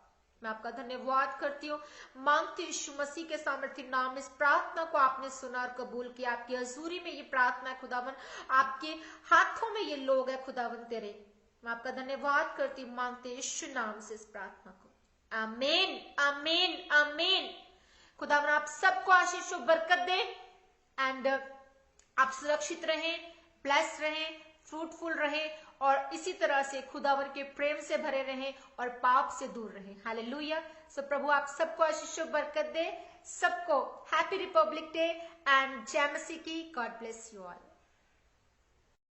मैं आपका धन्यवाद करती हूँ, मांगती हूँ यीशु मसीह के सामर्थ्य नाम में इस प्रार्थना को आपने सुना और कबूल किया। आपकी हजूरी में ये प्रार्थना है खुदावन, आपके हाथों में ये लोग है खुदावन तेरे। मैं आपका धन्यवाद करती हूँ, मांगते यीशु नाम से इस प्रार्थना को। आमीन आमीन आमीन। खुदावन आप सबको आशीष और बरकत दे, एंड आप सुरक्षित रहें, ब्लेस रहें, फ्रूटफुल रहें, और इसी तरह से खुदावन के प्रेम से भरे रहें और पाप से दूर रहें। हालेलुया। सो प्रभु आप सबको आशीष और बरकत दे। सबको हैप्पी रिपब्लिक डे एंड जय मसीह की। God bless you all.